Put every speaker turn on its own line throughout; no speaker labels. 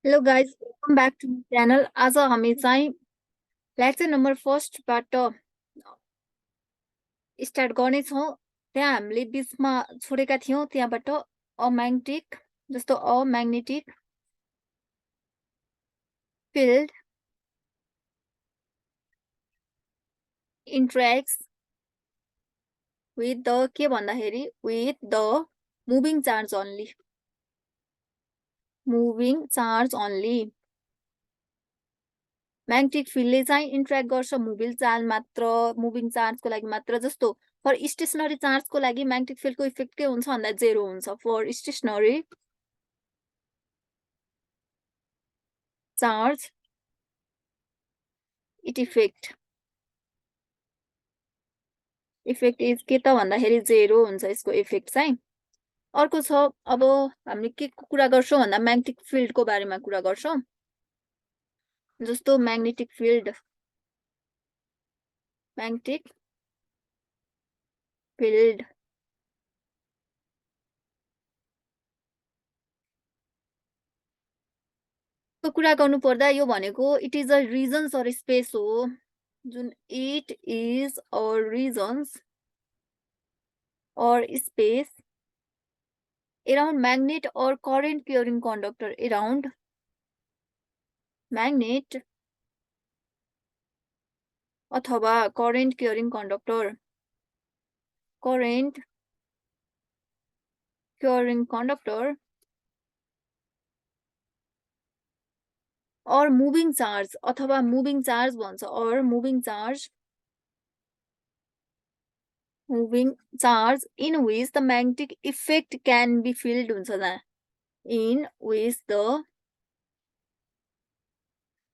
Hello guys, welcome back to my channel. आज हामी चाहिँ लेक्चर नम्बर फर्स्टबाट स्टार्ट गर्नेछौँ। त्यहाँ हामीले बिचमा छोडेका थियौँ, त्यहाँबाट अम्याग्नेटिक जस्तो a magnetic field interacts with the के भन्दाखेरि with the moving charge only. Moving charge only. Magnetic फिल्डले चाहिँ इन्ट्र्याक्ट गर्छ मुभिङ चार्जको लागि मात्र। जस्तो फर स्टेसनरी चार्जको लागि म्याग्नेटिक फिल्डको इफेक्ट के हुन्छ भन्दा 0 हुन्छ। For stationary charge effect is के त भन्दाखेरि 0 हुन्छ यसको इफेक्ट चाहिँ। अर्को छ, अब हामीले के कुरा गर्छौँ भन्दा म्याग्नेटिक फिल्डको बारेमा कुरा गर्छौँ। जस्तो म्याग्नेटिक फिल्ड को कुरा गर्नु पर्दा यो भनेको it is a regions or space हो, जुन it is a regions or space around magnet or current carrying conductor, around magnet अथवा current carrying conductor or moving charge अथवा moving charge भन्छ, or moving charge in which the magnetic effect can be felt हुन्छ त, in which the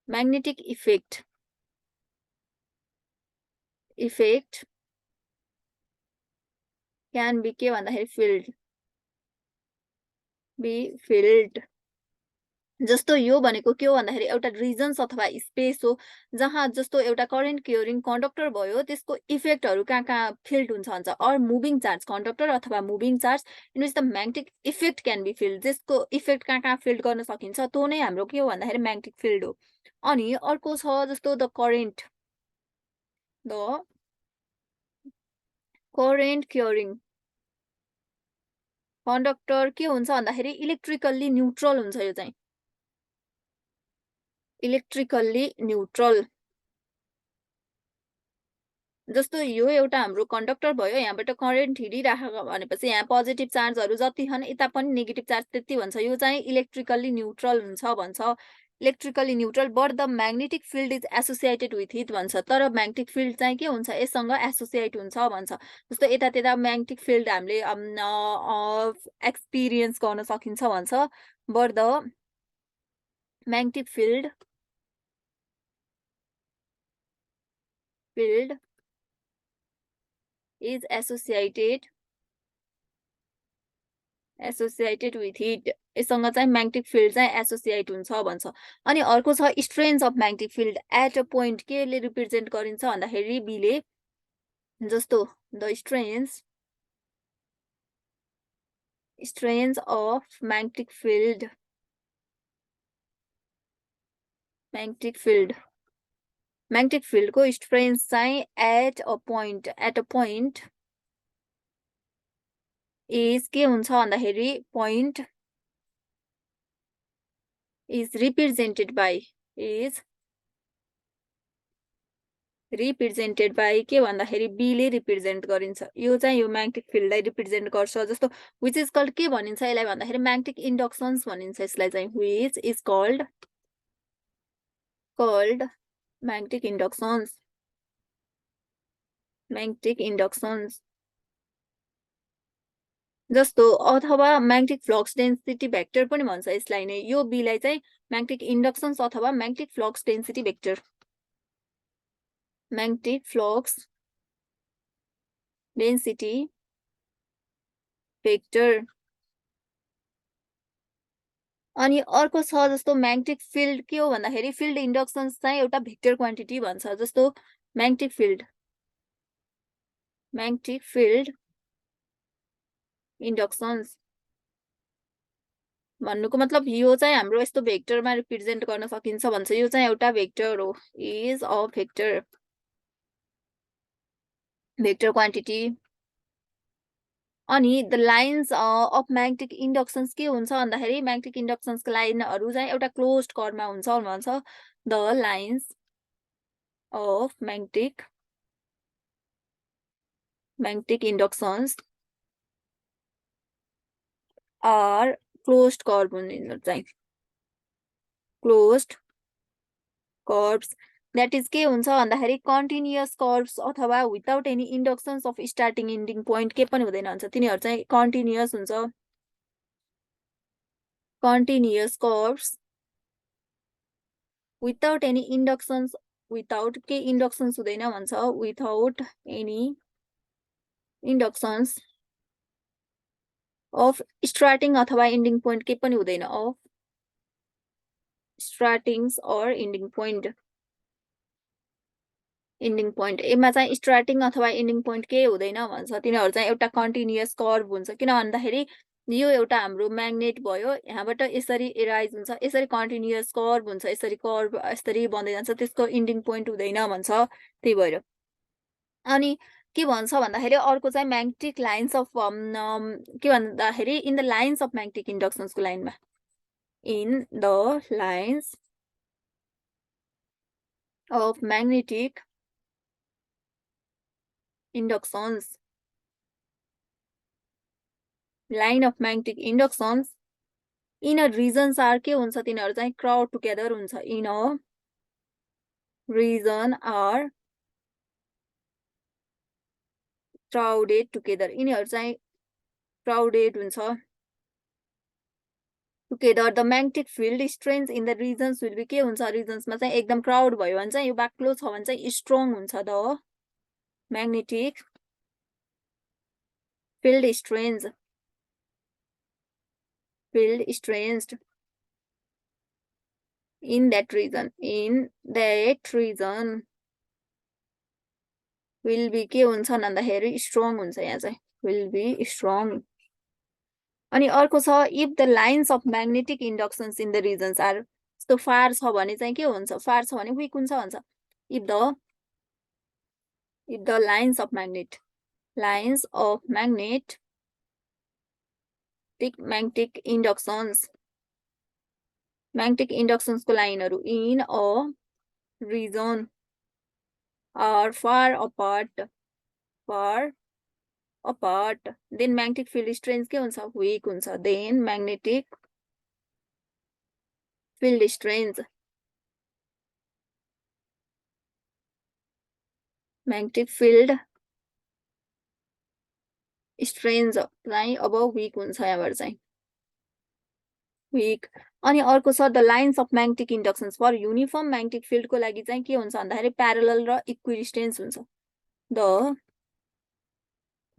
magnetic effect can be के भन्दाखेरि felt। जस्तो यो भनेको के हो भन्दाखेरि एउटा रिजन्स अथवा स्पेस हो जहाँ जस्तो एउटा करेन्ट क्यारिङ कन्डक्टर भयो, त्यसको इफेक्टहरू कहाँ कहाँ फिल्ड हुन्छ भन्छ। अर मुभिङ चार्ज कन्डक्टर अथवा moving charge in which the magnetic effect can be field, जसको इफेक्ट कहाँ कहाँ फिल्ड गर्न सकिन्छ त्यो नै हाम्रो के हो भन्दाखेरि म्याग्नेटिक फिल्ड हो। अनि अर्को छ जस्तो द करेन्ट क्यारिङ कन्डक्टर के हुन्छ भन्दाखेरि इलेक्ट्रिकल्ली न्युट्रल हुन्छ। यो चाहिँ इलेक्ट्रिकल्ली न्युट्रल। जस्तो यो एउटा हाम्रो कन्डक्टर भयो, यहाँबाट करेन्ट हिँडिराखेको भनेपछि यहाँ पोजिटिभ चार्जहरू जति छन् यता पनि नेगेटिभ चार्ज त्यति भन्छ। यो चाहिँ इलेक्ट्रिकल्ली न्युट्रल हुन्छ भन्छ। Electrically neutral but the magnetic field is associated with it भन्छ। तर म्याग्नेटिक फिल्ड चाहिँ के हुन्छ, यससँग एसोसिएट हुन्छ भन्छ। जस्तो यतातिर म्याग्नेटिक फिल्ड हामीले एक्सपिरियन्स गर्न सकिन्छ भन्छ, but the magnetic field is associated with it। यससँग चाहिँ म्याग्नेटिक फिल्ड चाहिँ एसोसिएट हुन्छ भन्छ। अनि अर्को छ strength of magnetic field at a point, केले रिप्रेजेन्ट गरिन्छ भन्दाखेरि बीले। जस्तो द स्ट्रेन्थ अफ म्याग्नेटिक फिल्डको स्ट्रेन्थ चाहिँ एट अ पोइन्ट इज के हुन्छ भन्दाखेरि पोइन्ट इज रिप्रेजेन्टेड बाई के भन्दाखेरि बीले रिप्रेजेन्ट गरिन्छ। यो चाहिँ यो म्याग्नेटिक फिल्डलाई रिप्रेजेन्ट गर्छ। जस्तो विच इज कल्ड के भनिन्छ यसलाई भन्दाखेरि म्याग्नेटिक इन्डक्सन्स भनिन्छ यसलाई चाहिँ। Which is called magnetic inductions. जस्तो अथवा म्याग्नेटिक फ्लक्स डेन्सिटी भेक्टर पनि भन्छ यसलाई नै। यो बीलाई चाहिँ म्याग्नेटिक इन्डक्सन्स अथवा magnetic flux density vector, magnetic flux density vector. अनि अर्को छ जस्तो म्याग्नेटिक फिल्ड के हो भन्दाखेरि फिल्ड इन्डक्सन्स चाहिँ एउटा भेक्टर क्वान्टिटी भन्छ। जस्तो म्याग्नेटिक फिल्ड इन्डक्सन्स भन्नुको मतलब यो चाहिँ हाम्रो यस्तो भेक्टरमा रिप्रेजेन्ट गर्न सकिन्छ भन्छ। यो चाहिँ एउटा भेक्टर हो, is a vector, vector quantity. अनि द लाइन्स अफ म्याग्नेटिक इन्डक्सन्स के हुन्छ भन्दाखेरि म्याग्नेटिक इन्डक्सन्सको लाइनहरू चाहिँ एउटा क्लोज्ड कर्वमा हुन्छ भन्छ। The lines of magnetic inductions are closed curve हुने चाहिँ क्लोज्ड कर्व्स द्याट इज के हुन्छ भन्दाखेरि कन्टिन्युअस कर्व्स अथवा without any inductions of starting ending point के पनि हुँदैन भन्छ। तिनीहरू चाहिँ कन्टिन्युअस हुन्छ। Continuous curves without any inductions, without के इन्डक्सन्स हुँदैन भन्छ। Without any inductions of starting अथवा इन्डिङ पोइन्ट के पनि हुँदैन। Of startings or ending point. Ending point एमा चाहिँ स्टार्टिङ अथवा इन्डिङ पोइन्ट के हुँदैन भन्छ। तिनीहरू चाहिँ एउटा कन्टिन्युअस कर्भ हुन्छ। किन भन्दाखेरि यो एउटा हाम्रो म्याग्नेट भयो, यहाँबाट यसरी एराइज हुन्छ, यसरी कन्टिन्युअस कर्भ हुन्छ, यसरी कर्भ यसरी बन्दै जान्छ, त्यसको इन्डिङ पोइन्ट हुँदैन भन्छ। त्यही भएर अनि के भन्छ भन्दाखेरि अर्को चाहिँ म्याग्नेटिक लाइन्स अफ के भन्दाखेरि in the lines of magnetic इन्डक्सन्सको लाइनमा, in the lines of magnetic inductions, line of magnetic inductions in a regions are के हुन्छ तिनीहरू चाहिँ क्राउड टुगेदर हुन्छ। In a region are crowded together, यिनीहरू चाहिँ क्राउडेड हुन्छ together. The magnetic field strength in the regions will be के हुन्छ, रिजन्समा चाहिँ एकदम क्राउड भयो भने चाहिँ यो बाक्लो छ भने चाहिँ स्ट्रङ हुन्छ। The magnetic field strength, field strength in that region will be के हुन्छ भन्दाखेरि स्ट्रङ हुन्छ। यहाँ चाहिँ will be strong। अनि अर्को छ if the lines of magnetic inductions in the regions are so far छ भने चाहिँ के हुन्छ, far छ भने weak हुन्छ भन्छ। if the lines of magnetic inductions, magnetic inductions को लाइनहरु in a region are far apart, then magnetic field strength के हुन्छ, weak हुन्छ। then magnetic field strength, magnetic field strength चाहिँ अब weak हुन्छ यहाँबाट चाहिँ weak। अनि अर्को छ the lines of magnetic inductions for uniform magnetic फिल्डको लागि चाहिँ के हुन्छ भन्दाखेरि प्यारलल र इक्विडिस्टेन्स हुन्छ। The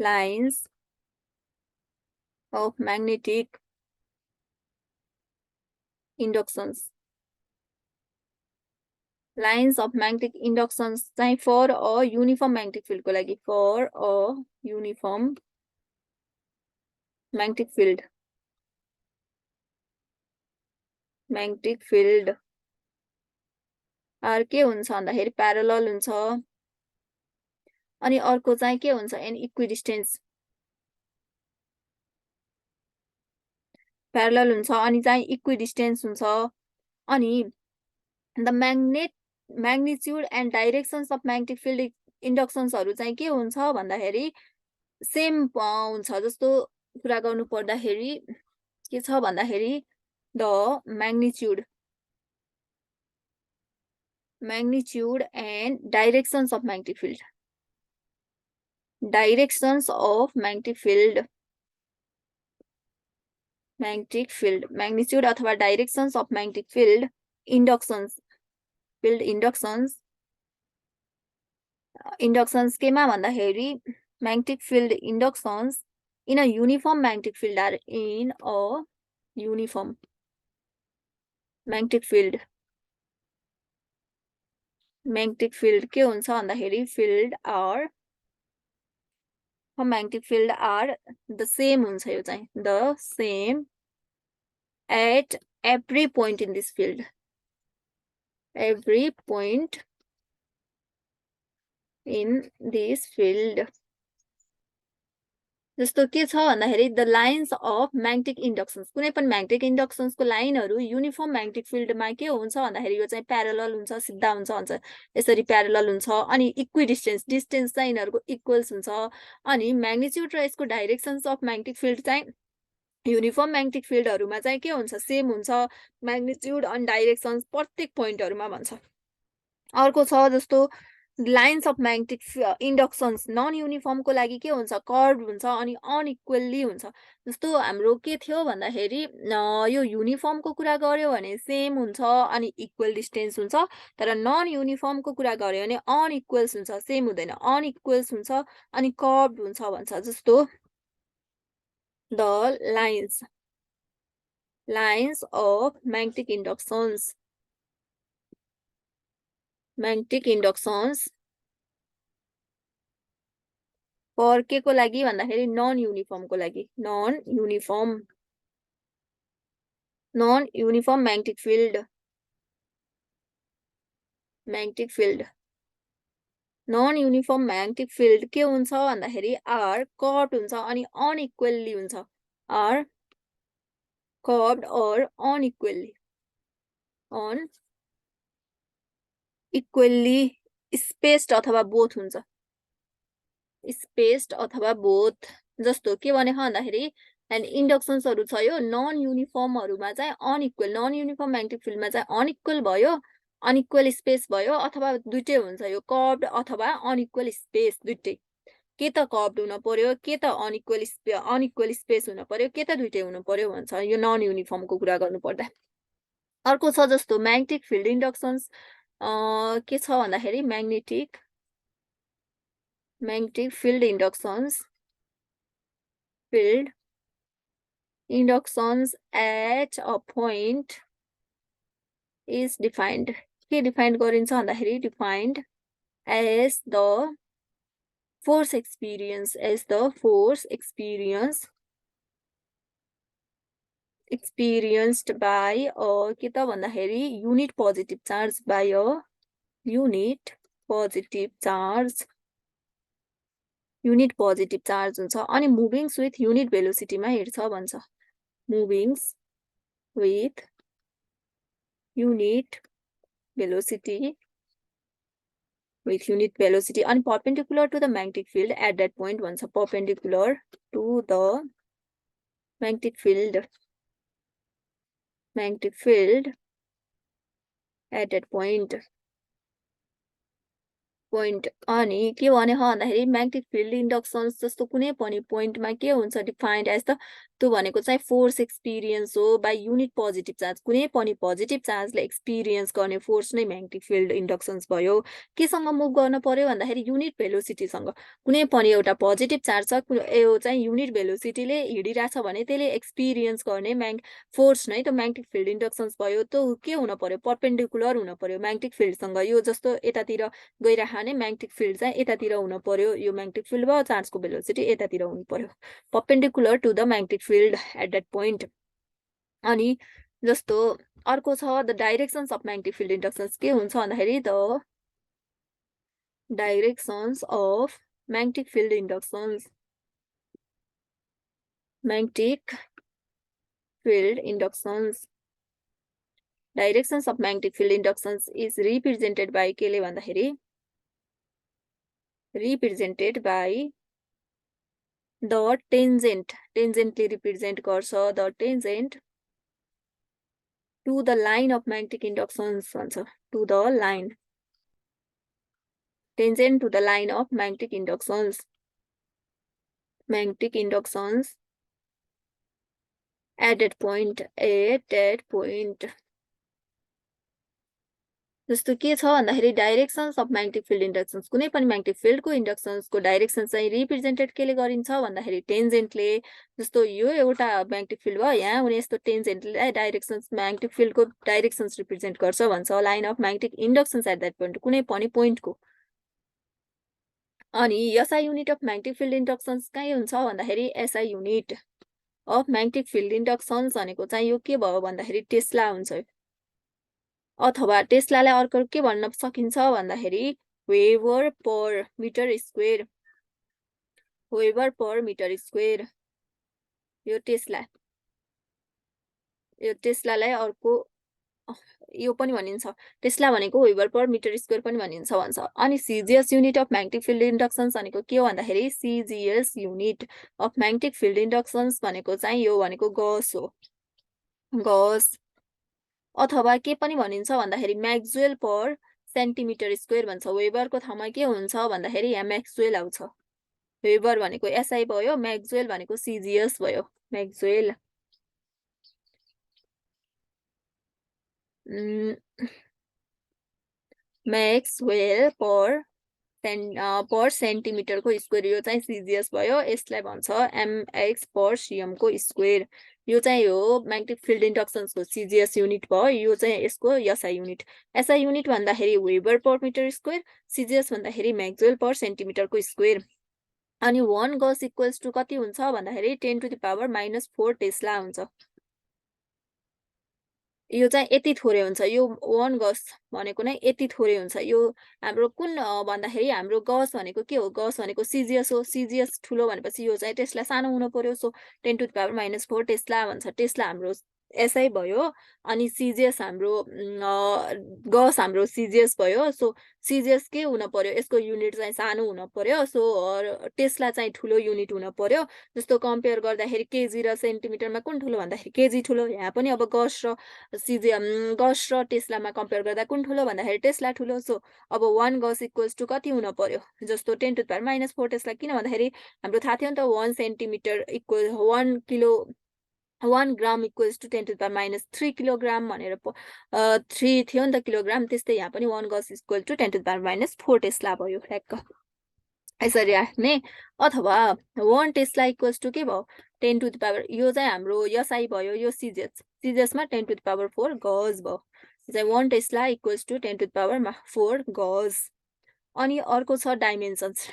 lines of magnetic inductions, lines of magnetic inductions चाहिँ फर अ युनिफर्म म्याग्नेटिक फिल्डको लागि, for a uniform magnetic field are के हुन्छ भन्दाखेरि प्यारलल हुन्छ। अनि अर्को चाहिँ के हुन्छ एन इक्विडिस्टेन्स, प्यारलल हुन्छ अनि चाहिँ इक्विडिस्टेन्स हुन्छ। अनि the magnitude and directions of magnetic field इन्डक्सन्सहरु चाहिँ के हुन्छ भन्दाखेरि सेम हुन्छ। जस्तो कुरा गर्नु पर्दाखेरि के छ भन्दाखेरि the magnitude and directions of magnetic field, directions of magnetic field, magnitude अथवा directions of magnetic field inductions केमा भन्दाखेरि magnetic field inductions in a uniform magnetic field are in a uniform magnetic field के हुन्छ भन्दाखेरि field are magnetic field are the same हुन्छ। यो चाहिँ the same at every point in this field. Every point in this field. जस्तो के छ भन्दाखेरि द लाइन्स अफ म्याग्नेटिक इन्डक्सन्स, कुनै पनि म्याग्नेटिक इन्डक्सन्सको लाइनहरू युनिफर्म म्याग्नेटिक फिल्डमा के हुन्छ भन्दाखेरि यो चाहिँ प्यारलल हुन्छ, सिधा हुन्छ यसरी प्यारलल हुन्छ। अनि इक्वि डिस्टेन्स चाहिँ यिनीहरूको इक्वल्स हुन्छ। अनि म्याग्निट्युड र यसको डाइरेक्सन्स अफ म्याग्नेटिक फिल्ड चाहिँ युनिफर्म म्याग्नेटिक फिल्डहरूमा चाहिँ के हुन्छ, सेम हुन्छ। म्याग्निट्युड अनि डाइरेक्सन्स प्रत्येक पोइन्टहरूमा भन्छ। अर्को छ जस्तो लाइन्स अफ म्याग्नेटिक इन्डक्सन्स नन युनिफर्मको लागि के हुन्छ, कर्भ हुन्छ अनि अनइक्वल्ली हुन्छ। जस्तो हाम्रो के थियो भन्दाखेरि यो युनिफर्मको कुरा गर्यो भने सेम हुन्छ अनि इक्वल डिस्टेन्स हुन्छ। तर नन युनिफर्मको कुरा गर्यो भने अनइक्वल्स हुन्छ, सेम हुँदैन, अनइक्वल्स हुन्छ अनि कर्भ हुन्छ भन्छ। जस्तो the lines of magnetic inductions for के को लागि भन्दाखेरि नन युनिफर्मको लागि, non uniform magnetic field non uniform magnetic field के हुन्छ भन्दाखेरि आर कर्भ्ड हुन्छ अनि अनइक्वल्ली हुन्छ। आर कर्भ्ड और अनइक्वल्ली स्पेस्ड अथवा बोथ हुन्छ, स्पेस्ड अथवा बोथ। जस्तो के भनेको भन्दाखेरि इन्डक्सन्सहरू छ यो नन युनिफर्महरूमा चाहिँ अनइक्वल, नन युनिफर्म म्याग्नेटिक फिल्डमा चाहिँ अनइक्वल भयो, अनइक्वल स्पेस भयो, अथवा दुइटै हुन्छ, यो कर्भ्ड अथवा अनइक्वल स्पेस दुइटै। के त कर्भ्ड हुन पर्यो, के त अनइक्वल स्पेस हुन पर्यो, के त दुइटै हुन पर्यो भन्छ यो नन युनिफर्मको कुरा गर्नु पर्दा। अर्को छ जस्तो म्याग्नेटिक फिल्ड इन्डक्सन्स के छ भन्दाखेरि magnetic field inductions at a point is defined. के डिफाइन्ड गरिन्छ भन्दाखेरि defined as the force experienced by के त भन्दाखेरि unit positive charge by a unit positive charge हुन्छ। अनि मुभिङ्स विथ युनिट भेलोसिटीमा हिँड्छ भन्छ, मुभिङ्स विथ युनिट भेलोसिटी अनि perpendicular to the magnetic field at that point भन्छ, perpendicular to the magnetic field at that point। अनि के भनेको भन्दाखेरि म्याग्नेटिक फिल्ड इन्डक्सन्स जस्तो कुनै पनि पोइन्टमा के हुन्छ डिफाइन्ड एज द, त्यो भनेको चाहिँ फोर्स एक्सपिरियन्स हो बाई युनिट पोजिटिभ चार्ज। कुनै पनि पोजिटिभ चार्जले एक्सपिरियन्स गर्ने फोर्स नै म्याग्नेटिक फिल्ड इन्डक्सन्स भयो। केसँग मुभ गर्न पर्यो भन्दाखेरि युनिट भेलोसिटीसँग। कुनै पनि एउटा पोजिटिभ चार्ज छ, यो चाहिँ युनिट भेलोसिटीले हिँडिरहेछ भने त्यसले एक्सपिरियन्स गर्ने फोर्स नै त म्याग्नेटिक फिल्ड इन्डक्सन्स भयो। त्यो के हुन पर्यो, परपेन्डिकुलर हुन पर्यो म्याग्नेटिक फिल्डसँग। यो जस्तो यतातिर गइरहेको नै म्याग्नेटिक फिल्ड चाहिँ यतातिर हुन पर्यो, यो म्याग्नेटिक फिल्ड भयो, चार्जको भेलोसिटी यतातिर हुनु पर्यो, perpendicular to the magnetic field at that point. अनि जस्तो अर्को छ the directions of magnetic field inductions के हुन्छ भन्दाखेरि the directions of magnetic field inductions directions of magnetic field inductions is represented by केले भन्दाखेरि रिप्रेजेन्टेड बाई द टेन्जेन्टले रिप्रेजेन्ट गर्छ, the tangent to the line of magnetic inductions भन्छ, to the line, tangent to the line of magnetic inductions at that point। जस्तो के छ भन्दाखेरि डाइरेक्सन्स of magnetic field इन्डक्सन्स, कुनै पनि म्याग्नेटिक फिल्डको इन्डक्सन्सको डाइरेक्सन चाहिँ रिप्रेजेन्टेड केले गरिन्छ भन्दाखेरि टेन्जेन्टले। जस्तो यो एउटा म्याग्नेटिक फिल्ड भयो, यहाँ हुने यस्तो टेन्जेन्टले डाइरेक्सन्स म्याग्नेटिक फिल्डको डाइरेक्सन्स रिप्रेजेन्ट गर्छ भन्छ, line of magnetic inductions at that point, कुनै पनि पोइन्टको। अनि SI unit of magnetic field inductions कहाँ हुन्छ भन्दाखेरि SI unit of magnetic field inductions भनेको चाहिँ यो के भयो भन्दाखेरि टेस्ला हुन्छ। अथवा टेस्लालाई अर्को के भन्न सकिन्छ भन्दाखेरि weber per metre square. Weber per metre square यो टेस्ला। यो टेस्लालाई अर्को यो पनि भनिन्छ। टेस्ला भनेको वेबर पर मिटर स्क्वेयर पनि भनिन्छ भन्छ। अनि CGS unit of magnetic field inductions भनेको के हो भन्दाखेरि CGS unit of magnetic field inductions भनेको चाहिँ यो भनेको गस हो। गस अथवा के पनि भनिन्छ भन्दाखेरि म्याक्सवेल पर सेन्टिमिटर स्क्वेयर भन्छ। वेबरको ठाउँमा के हुन्छ भन्दाखेरि यहाँ म्याक्सवेल आउँछ। वेबर भनेको एसआई भयो, म्याक्सवेल भनेको सिजिएस भयो। म्याक्सवेल म्याक्सवेल पर सेन्टिमिटरको स्क्वेयर यो चाहिँ सिजिएस भयो। यसलाई भन्छ एमएक्स पर सिएमको स्क्वेयर। यो चाहिँ हो म्याग्नेटिक फिल्ड इन्डक्सन्सको सिजिएस युनिट भयो। यो चाहिँ यसको एसआई युनिट। एसआई युनिट भन्दाखेरि weber per metre square, CGS भन्दाखेरि म्याक्सवेल पर सेन्टिमिटरको स्क्वेयर। अनि 1 गस इक्वल्स टु कति हुन्छ भन्दाखेरि 10⁻⁻4 टेस्ला हुन्छ। यो चाहिँ यति थोरै हुन्छ। यो 1 गस भनेको नै यति थोरै हुन्छ। यो हाम्रो कुन भन्दाखेरि हाम्रो गस भनेको के हो? गस भनेको सिजिएस हो। सिजिएस ठुलो भनेपछि यो चाहिँ टेस्ला सानो हुनु पर्यो। सो 10⁻⁻4 टेस्ला भन्छ। टेस्ला हाम्रो एसआई भयो। अनि सिजिएस हाम्रो गस हाम्रो सिजिएस भयो। सो सिजिएस के हुन पर्यो? यसको युनिट चाहिँ सानो हुन पर्यो। सो टेस्ला चाहिँ ठुलो युनिट हुन पर्यो। जस्तो कम्पेयर गर्दाखेरि केजी र सेन्टिमिटरमा कुन ठुलो भन्दाखेरि केजी ठुलो। यहाँ पनि अब गस र टेस्लामा कम्पेयर गर्दा कुन ठुलो भन्दाखेरि टेस्ला ठुलो। सो अब 1 गस इक्वल्स टु कति हुन पर्यो? जस्तो 10⁻⁻4 टेस्ला। किन भन्दाखेरि हाम्रो थाहा थियो नि त 1 centimetre equal 1 gram equals to 10⁻³ kilogram भनेर 3 थियो नि त किलोग्राम। त्यस्तै यहाँ पनि 1 गस इक्वल टु 10⁻⁴ टेस्ला भयो ठ्याक्क। यसरी राख्ने। अथवा 1 टेस्ला इक्वल्स टु के भयो? 10⁻, यो चाहिँ हाम्रो एसआई भयो। यो सिजिएस। सिजिएसमा 10⁻⁴ गज भयो। यो चाहिँ 1 टेस्ला इक्वल्स टु 10⁻⁴ गज। अनि अर्को छ डाइमेन्सन्स।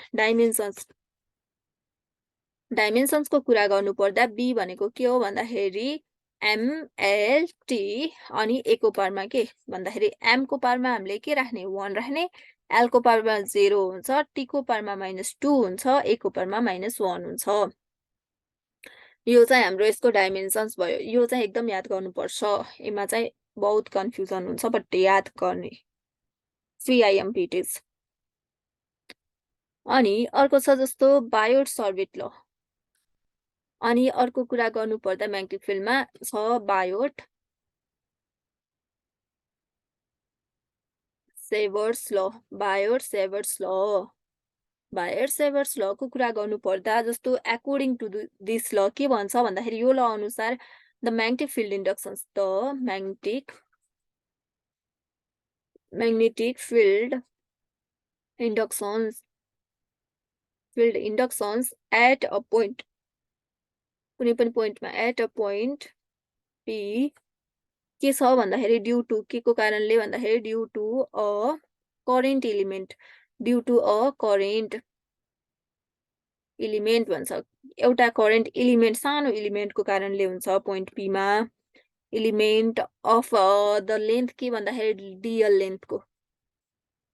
डाइमेन्सन्सको कुरा गर्नु पर्दा बी भनेको के हो भन्दाखेरि एमएलटी अनि ए को पावरमा के भन्दाखेरि एम को पावरमा हामीले के राख्ने? 1 राख्ने। एल को पावरमा 0 हुन्छ, टी को पावरमा -2 हुन्छ, ए को पावरमा -1 हुन्छ। यो चाहिँ हाम्रो यसको डाइमेन्सन्स भयो। यो चाहिँ एकदम याद गर्नुपर्छ। यसमा चाहिँ बहुत कन्फ्युजन हुन्छ बट याद गर्ने। Free IMP it is. अनि अर्को छ जस्तो बायोट सर्वेट ल। अनि अर्को कुरा गर्नु पर्दा म्याग्नेटिक फिल्डमा छ बायोट सेभर्स ल। बायोट सेभर्स ल। बायोट सेभर्स लको कुरा गर्नु पर्दा जस्तो अकॉर्डिङ टु दिस ल के भन्छ भन्दाखेरि यो ल अनुसार the magnetic field inductions magnetic field inductions at a point, कुनै पनि पोइन्टमा एट अ पोइन्ट पी के छ भन्दाखेरि ड्यू टु के को कारणले भन्दाखेरि due to a current element भन्छ। एउटा करेन्ट इलिमेन्ट सानो इलिमेन्टको कारणले हुन्छ पोइन्ट पी मा। इलिमेन्ट अफ द लेन्थ के भन्दाखेरि डिएल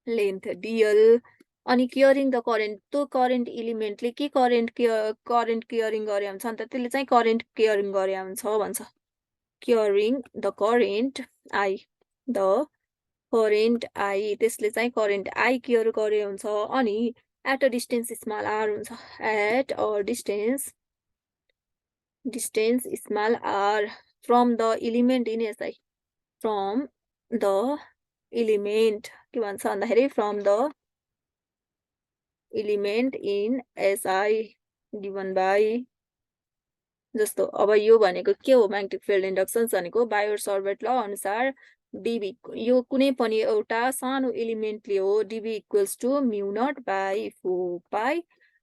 लेन्थ डिएल। अनि क्लियरिङ द करेन्ट, त्यो करेन्ट इलिमेन्टले के करेन्ट क्लियरिङ गरे हुन्छ नि त त्यसले चाहिँ करेन्ट क्लियरिङ गरे हुन्छ भन्छ। क्लियरिङ द करेन्ट आई त्यसले चाहिँ करेन्ट आई क्लियर गरे हुन्छ। अनि at a distance small r हुन्छ। At a distance small r from the element in SI. From the element के भन्छ भन्दाखेरि from the element in SI given by. जस्तो अब यो भनेको के हो? म्याग्नेटिक फिल्ड इन्डक्सन्स भनेको बायोट सर्वेट ल अनुसार डिबी यो कुनै पनि एउटा सानो एलिमेन्टले हो। डिबी इक्वल्स टु μ0/4 पाई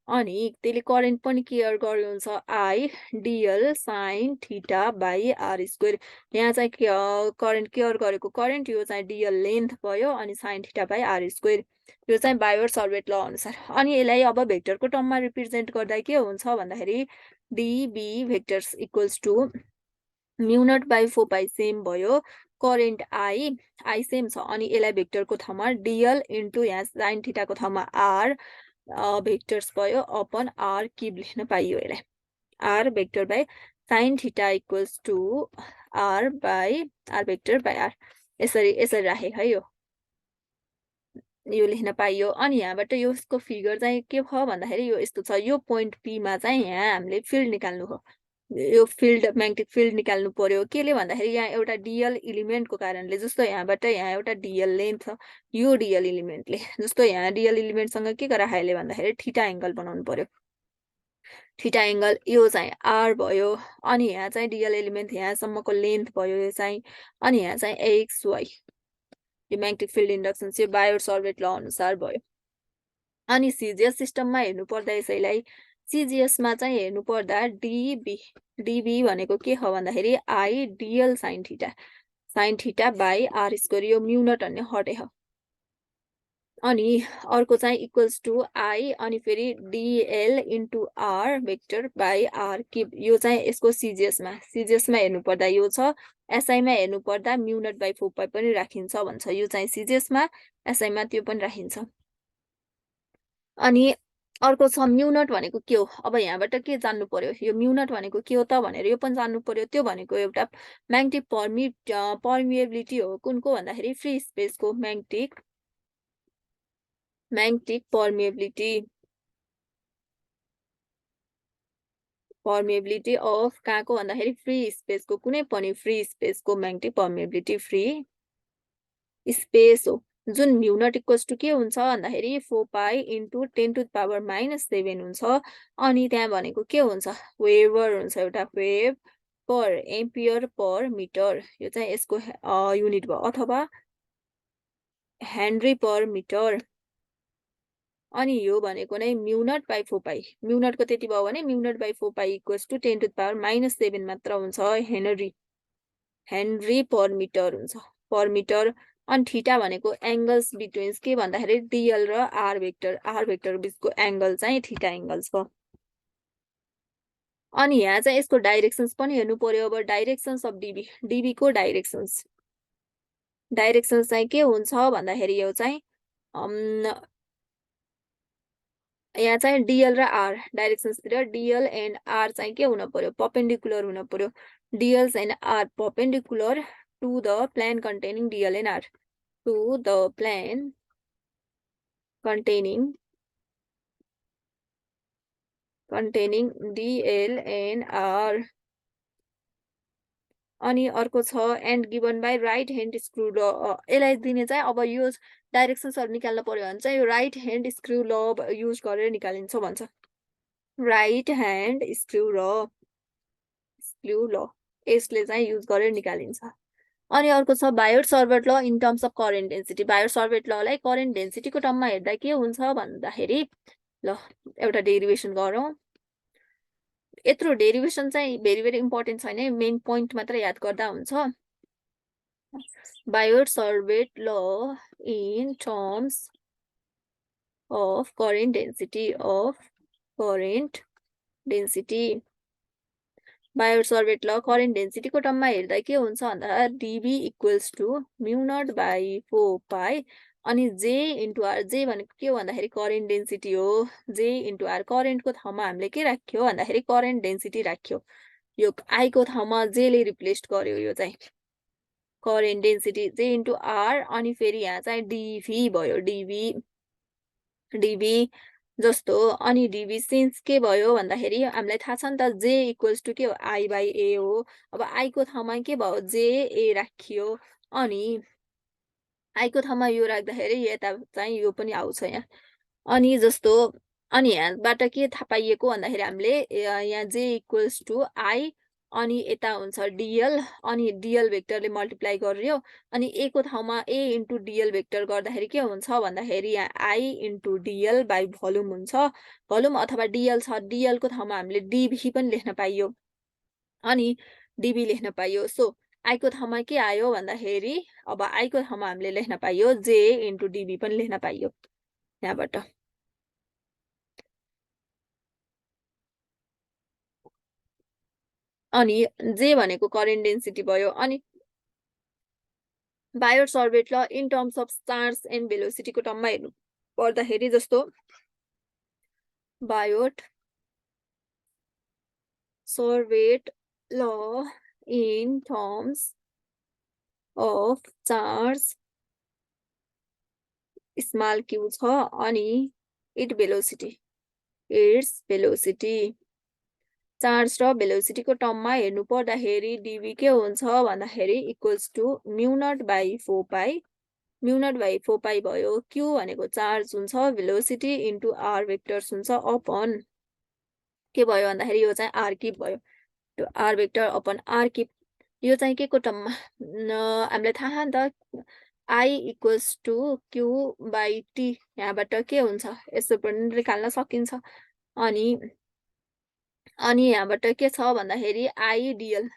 अनि त्यसले करेन्ट पनि केयर गर्यो हुन्छ I DL sine theta by R square. यहाँ चाहिँ करेन्ट केयर गरेको करेन्ट यो चाहिँ डिएल लेन्थ भयो अनि sine theta by R square. यो चाहिँ बायोट सर्वेट ल अनुसार। अनि यसलाई अब भेक्टरको टर्ममा रिप्रेजेन्ट गर्दा के हुन्छ भन्दाखेरि DB vectors equals to mu naught by 4 pi same भयो। करेन्ट आई सेम छ अनि यसलाई भेक्टरको ठाउँमा डिएल इन्टु यहाँ साइन थीटाको ठाउँमा आर भेक्टर्स भयो अपन आर क्युब लेख्न पाइयो यसलाई। R vector by sine theta equals to R vector by R यसरी राखे है यो लेख्न पाइयो। अनि यहाँबाट यसको फिगर चाहिँ के भयो भन्दाखेरि यो यस्तो छ। यो पोइन्ट पीमा चाहिँ यहाँ हामीले फिल्ड निकाल्नु हो। यो फिल्ड म्याग्नेटिक फिल्ड निकाल्नु पर्यो। केले भन्दाखेरि यहाँ एउटा डिएल इलिमेन्टको कारणले जस्तो यहाँबाट यहाँ एउटा डिएल लेन्थ छ। यो डिएल इलिमेन्टले जस्तो यहाँ डिएल इलिमेन्टसँग के गरेर हाइले भन्दाखेरि थीटा एङ्गल बनाउनु पर्यो। थीटा एङ्गल यो चाहिँ आर भयो अनि यहाँ चाहिँ डिएल एलिमेन्ट यहाँसम्मको लेन्थ भयो यो चाहिँ अनि यहाँ चाहिँ एक्स वाइ यो म्याग्नेटिक फिल्ड इन्डक्सन चाहिँ बायोट सर्वेट ल अनुसार भयो। अनि सिजिएस सिस्टममा हेर्नु पर्दा यसैलाई सिजिएसमा चाहिँ हेर्नु पर्दा डिबी भनेको के हो भन्दाखेरि I DL sine theta by R square यो म्यु नट भन्ने हटेको। अनि अर्को चाहिँ इक्वल्स टु आई अनि फेरि DL into R vector by R cube यो चाहिँ यसको सिजिएसमा हेर्नु पर्दा यो छ। एसआईमा हेर्नु पर्दा म्यु नट बाई 4 पाई पनि राखिन्छ भन्छ। यो चाहिँ सिजिएसमा एसआईमा त्यो पनि राखिन्छ। अनि अर्को छ म्यु नट भनेको के हो। अब यहाँबाट के जान्नु पर्यो यो म्यु नट भनेको के हो त भनेर यो पनि जान्नु पर्यो। त्यो भनेको एउटा म्याग्नेटिक पर्मिएबिलिटी हो। कुनको भन्दाखेरि फ्री स्पेसको म्याग्नेटिक पर्मिएबिलिटी अफ कहाँको भन्दाखेरि फ्री स्पेसको कुनै पनि फ्री स्पेसको म्याग्नेटिक पर्मिएबिलिटी फ्री स्पेस हो। जुन म्यु नट इक्वल्स टु के हुन्छ भन्दाखेरि 4 पाई इन्टु 10⁻⁻7 हुन्छ। अनि त्यहाँ भनेको के हुन्छ वेबर हुन्छ एउटा वेव पर एम्पियर पर मिटर यो चाहिँ यसको युनिट भयो अथवा हेनरी पर मिटर। अनि यो भनेको नै म्यु नट बाई 4 पाई म्यु नटको त्यति भयो भने mu naught by 4 pi equals to 10⁻⁻7 मात्र हुन्छ हेनरी पर मिटर हुन्छ पर मिटर। अनि थीटा भनेको एङ्गल्स बिट्विन्स के भन्दाखेरि डिएल र आर भेक्टर बिचको एङ्गल चाहिँ थीटा एङ्गल छ। अनि यहाँ चाहिँ यसको डाइरेक्सन्स पनि हेर्नु पर्यो। अब डाइरेक्सन्स अफ डिबी को डाइरेक्सन्स चाहिँ के हुन्छ भन्दाखेरि यो चाहिँ यहाँ चाहिँ डिएल र आर डाइरेक्सन्सतिर डिएल एन्ड आर चाहिँ के हुन पर्यो परपेन्डिकुलर हुन पर्यो। Dls and r perpendicular to the plane containing dl and r to the plane containing dl and r. अनि अर्को छ and given by right hand screw law यसलाई दिने चाहिँ अब यो डाइरेक्सन्सहरू निकाल्न पर्यो भने चाहिँ यो राइट ह्यान्ड स्क्रु ल युज गरेर निकालिन्छ भन्छ। राइट ह्यान्ड स्क्रु ल यसले चाहिँ युज गरेर निकालिन्छ। अनि अर्को छ Biot Savart law in terms of current density. Biot Savart ललाई करेन्ट डेन्सिटीको टर्ममा हेर्दा के हुन्छ भन्दाखेरि ल एउटा डेरिभेसन गरौँ। यत्रो डेरिभेसन चाहिँ भेरी भेरी इम्पोर्टेन्ट छैन मेन पोइन्ट मात्र याद गर्दा हुन्छ। Biot Savart law in terms of current density Biot Savart law current डेन्सिटीको टर्ममा हेर्दा के हुन्छ भन्दा DB equals to mu naught by 4 pi अनि जे इन्टु आर जे भनेको के हो भन्दाखेरि करेन्ट डेन्सिटी हो। जे इन्टु आर करेन्टको ठाउँमा हामीले के राख्यो भन्दाखेरि करेन्ट डेन्सिटी राख्यो। यो आईको ठाउँमा जेले रिप्लेस गर्यो यो चाहिँ करेन्ट डेन्सिटी जे इन्टु आर अनि फेरि यहाँ चाहिँ डिभी भयो डिभी जस्तो। अनि डिभी सिन्स के भयो भन्दाखेरि हामीलाई थाहा छ नि त जे इक्वल्स टु के हो आई बाई ए हो। अब आईको ठाउँमा के भयो जे ए राखियो अनि आईको ठाउँमा यो राख्दाखेरि यता चाहिँ यो पनि आउँछ यहाँ। अनि जस्तो अनि यहाँबाट के थाहा पाइएको भन्दाखेरि हामीले यहाँ जे इक्वल्स टु आई अनि यता हुन्छ डिएल, अनि डिएल भेक्टरले मल्टिप्लाई गर्यो, अनि ए को ठाउँमा ए इन्टु डिएल भेक्टर गर्दाखेरि के हुन्छ भन्दाखेरि यहाँ I into DL by volume हुन्छ। भोल्युम अथवा डिएल छ, डिएल को ठाउँमा हामीले डिभी पनि लेख्न पाइयो, अनि डिबी लेख्न पाइयो। सो आई को ठाउँमा के आयो भन्दाखेरि अब आई को ठाउँमा हामीले लेख्न पाइयो जे इन्टु डिबी पनि लेख्न पाइयो यहाँबाट। अनि जे भनेको करेन्ट डेन्सिटी भयो। अनि Biot Savart law in terms of charge and भेलोसिटीको टर्ममा हेर्नु पर्दाखेरि जस्तो Biot Savart law in terms of charge small q छ, अनि इट्स भेलोसिटी चार्ज र भेलोसिटीको टर्ममा हेर्नु पर्दाखेरि डिभी के हुन्छ भन्दाखेरि equals to mu naught by 4 pi, mu naught by 4 पाई भयो। क्यू भनेको चार्ज हुन्छ, भेलोसिटी इन्टु आर भेक्टर्स हुन्छ अपन के भयो भन्दाखेरि यो चाहिँ आर क्युब भयो, त्यो R vector upon R cube. यो चाहिँ के को टर्ममा हामीलाई थाहा नि त I equals to Q by T, यहाँबाट के हुन्छ यसो पनि निकाल्न सकिन्छ। अनि यहाँबाट के छ भन्दाखेरि I DL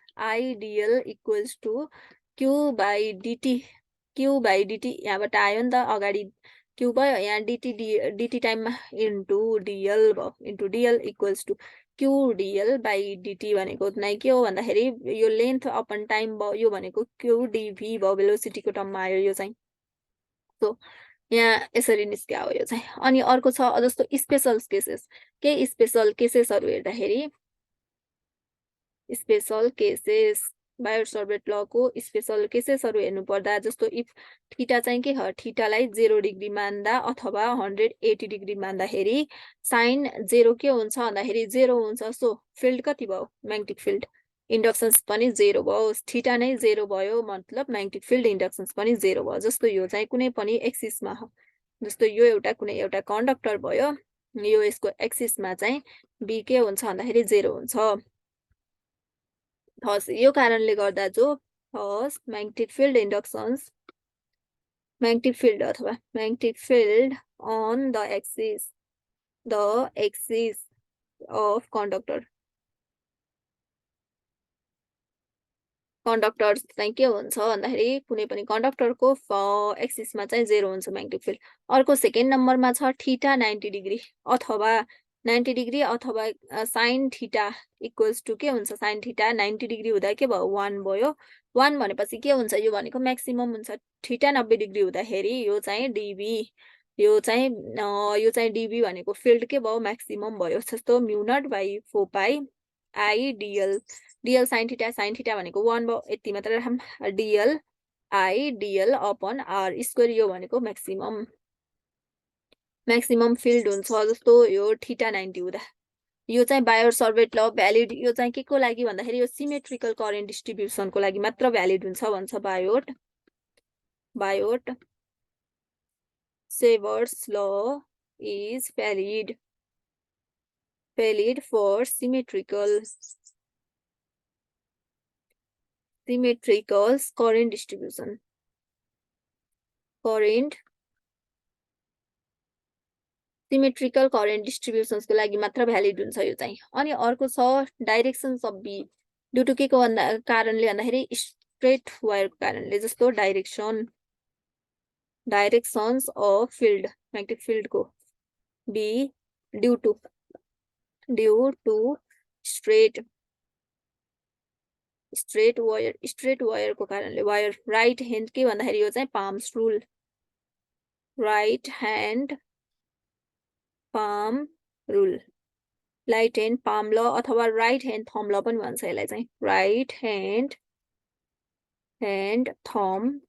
equals to Q by DT, Q by DT यहाँबाट आयो नि त अगाडि क्यू भयो, यहाँ डिटी टाइममा इन्टु डिएल भयो, into DL equals to Q DL by DT भनेको नै के हो भन्दाखेरि यो लेन्थ अपन टाइम भयो, यो भनेको क्यू डिभी भयो, भेलोसिटीको टर्ममा आयो यो चाहिँ। सो यहाँ यसरी निस्क्या हो यो चाहिँ। अनि अर्को छ जस्तो स्पेशल केसेस, के स्पेशल केसेसहरू हेर्दाखेरि स्पेशल केसेस बायोट सर्भेट लको स्पेशल केसेसहरू हेर्नु पर्दा जस्तो इफ थीटा चाहिँ के हो, थीटालाई 0 डिग्री मान्दा अथवा 180 डिग्री मान्दाखेरि साइन 0 के हुन्छ भन्दाखेरि 0 हुन्छ। सो फिल्ड कति भयो, म्याग्नेटिक फिल्ड इन्डक्सन्स पनि 0 भयो, थीटा नै 0 भयो मतलब म्याग्नेटिक फिल्ड इन्डक्सन्स पनि 0 भयो। जस्तो यो चाहिँ कुनै पनि एक्सिसमा हो, जस्तो यो एउटा कन्डक्टर भयो, यो यसको एक्सिसमा चाहिँ बी के हुन्छ भन्दाखेरि 0 हुन्छ। थस यो कारणले गर्दा जो thus magnetic field inductions, magnetic field अथवा magnetic field on the axis of conductor चाहिँ के हुन्छ भन्दाखेरि कुनै पनि कन्डक्टरको एक्सिसमा चाहिँ 0 हुन्छ म्याग्नेटिक फिल्ड। अर्को सेकेन्ड नम्बरमा छ थीटा 90 डिग्री अथवा 90 डिग्री अथवा साइन थीटा इक्वल्स टु के हुन्छ, साइन थीटा 90 डिग्री हुँदा के भयो 1 भयो, 1 भनेपछि के हुन्छ यो भनेको म्याक्सिमम हुन्छ। थीटा 90 डिग्री हुँदाखेरि यो चाहिँ डिबी, यो चाहिँ डिबी भनेको फिल्ड के भयो म्याक्सिमम भयो। जस्तो mu naught by 4 pi I DL sine theta भनेको 1 भयो, यति मात्र राखौँ, DL I DL upon R square, यो भनेको म्याक्सिमम फिल्ड हुन्छ। जस्तो यो थीटा 90 हुँदा यो चाहिँ बायोट सर्भेट ल भ्यालिड, यो चाहिँ के को लागि भन्दाखेरि यो सिमेट्रिकल करेन्ट डिस्ट्रिब्युसनको लागि मात्र भ्यालिड हुन्छ भन्छ Biot Savart's law is valid for symmetrical current distribution, symmetrical current डिस्ट्रिब्युसन्सको लागि मात्र भ्यालिड हुन्छ यो चाहिँ। अनि अर्को छ directions of B due to के को कारणले भन्दाखेरि स्ट्रेट वायरको कारणले। जस्तो डाइरेक्सन्स अफ फिल्ड म्याग्नेटिक फिल्डको बी ड्यु टु स्ट्रेट वायरको कारणले। वायर राइट ह्यान्ड के भन्दाखेरि यो चाहिँ palms rule, right hand palm rule, right hand palm law अथवा राइट ह्यान्ड थम ल पनि भन्छ यसलाई चाहिँ, राइट ह्यान्ड थम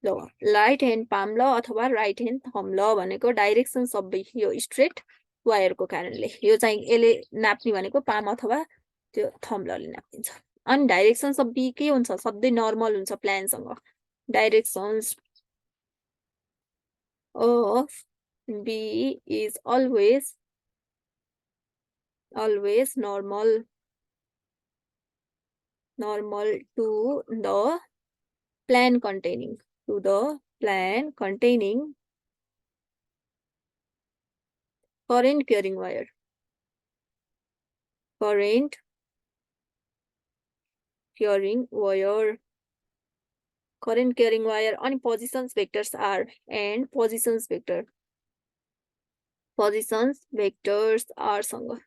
ल, राइट ह्यान्ड पाम ल अथवा राइट ह्यान्ड थम ल भनेको डाइरेक्सन सबै यो स्ट्रेट वायरको कारणले। यो चाहिँ यसले नाप्ने भनेको पाम अथवा त्यो थम लले नापिन्छ। अनि डाइरेक्सन सबै के हुन्छ, सधैँ नर्मल हुन्छ प्लानसँग। Directions of B is always normal normal to the plane containing current carrying wire. Current carrying wire. Current carrying wire अनि positions vectors are and positions vectors are सँग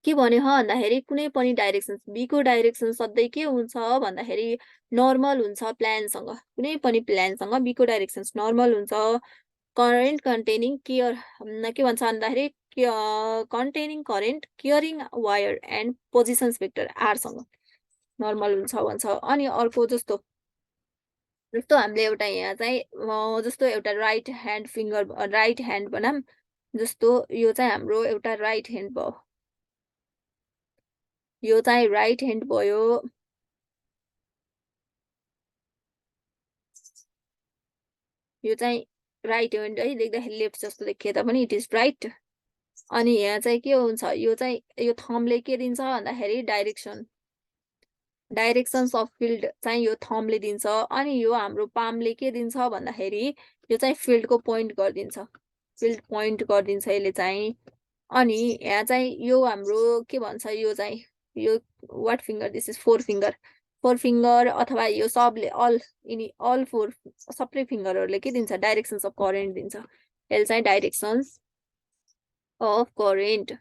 के भन्यो भन्दाखेरि कुनै पनि डाइरेक्सन b को डाइरेक्सन सधैँ के हुन्छ भन्दाखेरि नर्मल हुन्छ प्लानसँग कुनै पनि प्लानसँग b को डाइरेक्सन्स नर्मल हुन्छ करेन्ट कन्टेनिङ के भन्छ भन्दाखेरि containing current carrying wire and positions vector r सँग नर्मल हुन्छ भन्छ अनि अर्को जस्तो हामीले एउटा यहाँ चाहिँ जस्तो एउटा राइट ह्यान्ड बनाम जस्तो यो चाहिँ हाम्रो एउटा राइट ह्यान्ड भयो यो चाहिँ राइट ह्यान्ड भयो यो चाहिँ राइट ह्यान्ड है देख्दाखेरि लेफ्ट जस्तो देखिए तापनि इट इज राइट अनि यहाँ चाहिँ के हुन्छ यो चाहिँ यो थम्बले के दिन्छ भन्दाखेरि डाइरेक्सन्स अफ फिल्ड चाहिँ यो थम्बले दिन्छ अनि यो हाम्रो पामले के दिन्छ भन्दाखेरि यो चाहिँ फिल्डको पोइन्ट गरिदिन्छ यसले चाहिँ अनि यहाँ चाहिँ यो हाम्रो के भन्छ यो चाहिँ यो what finger this is four finger अथवा यो सबले अल फोर सबै फिङ्गरहरूले के दिन्छ डाइरेक्सन्स अफ करेन्ट दिन्छ यसले चाहिँ डाइरेक्सन्स अफ करेन्ट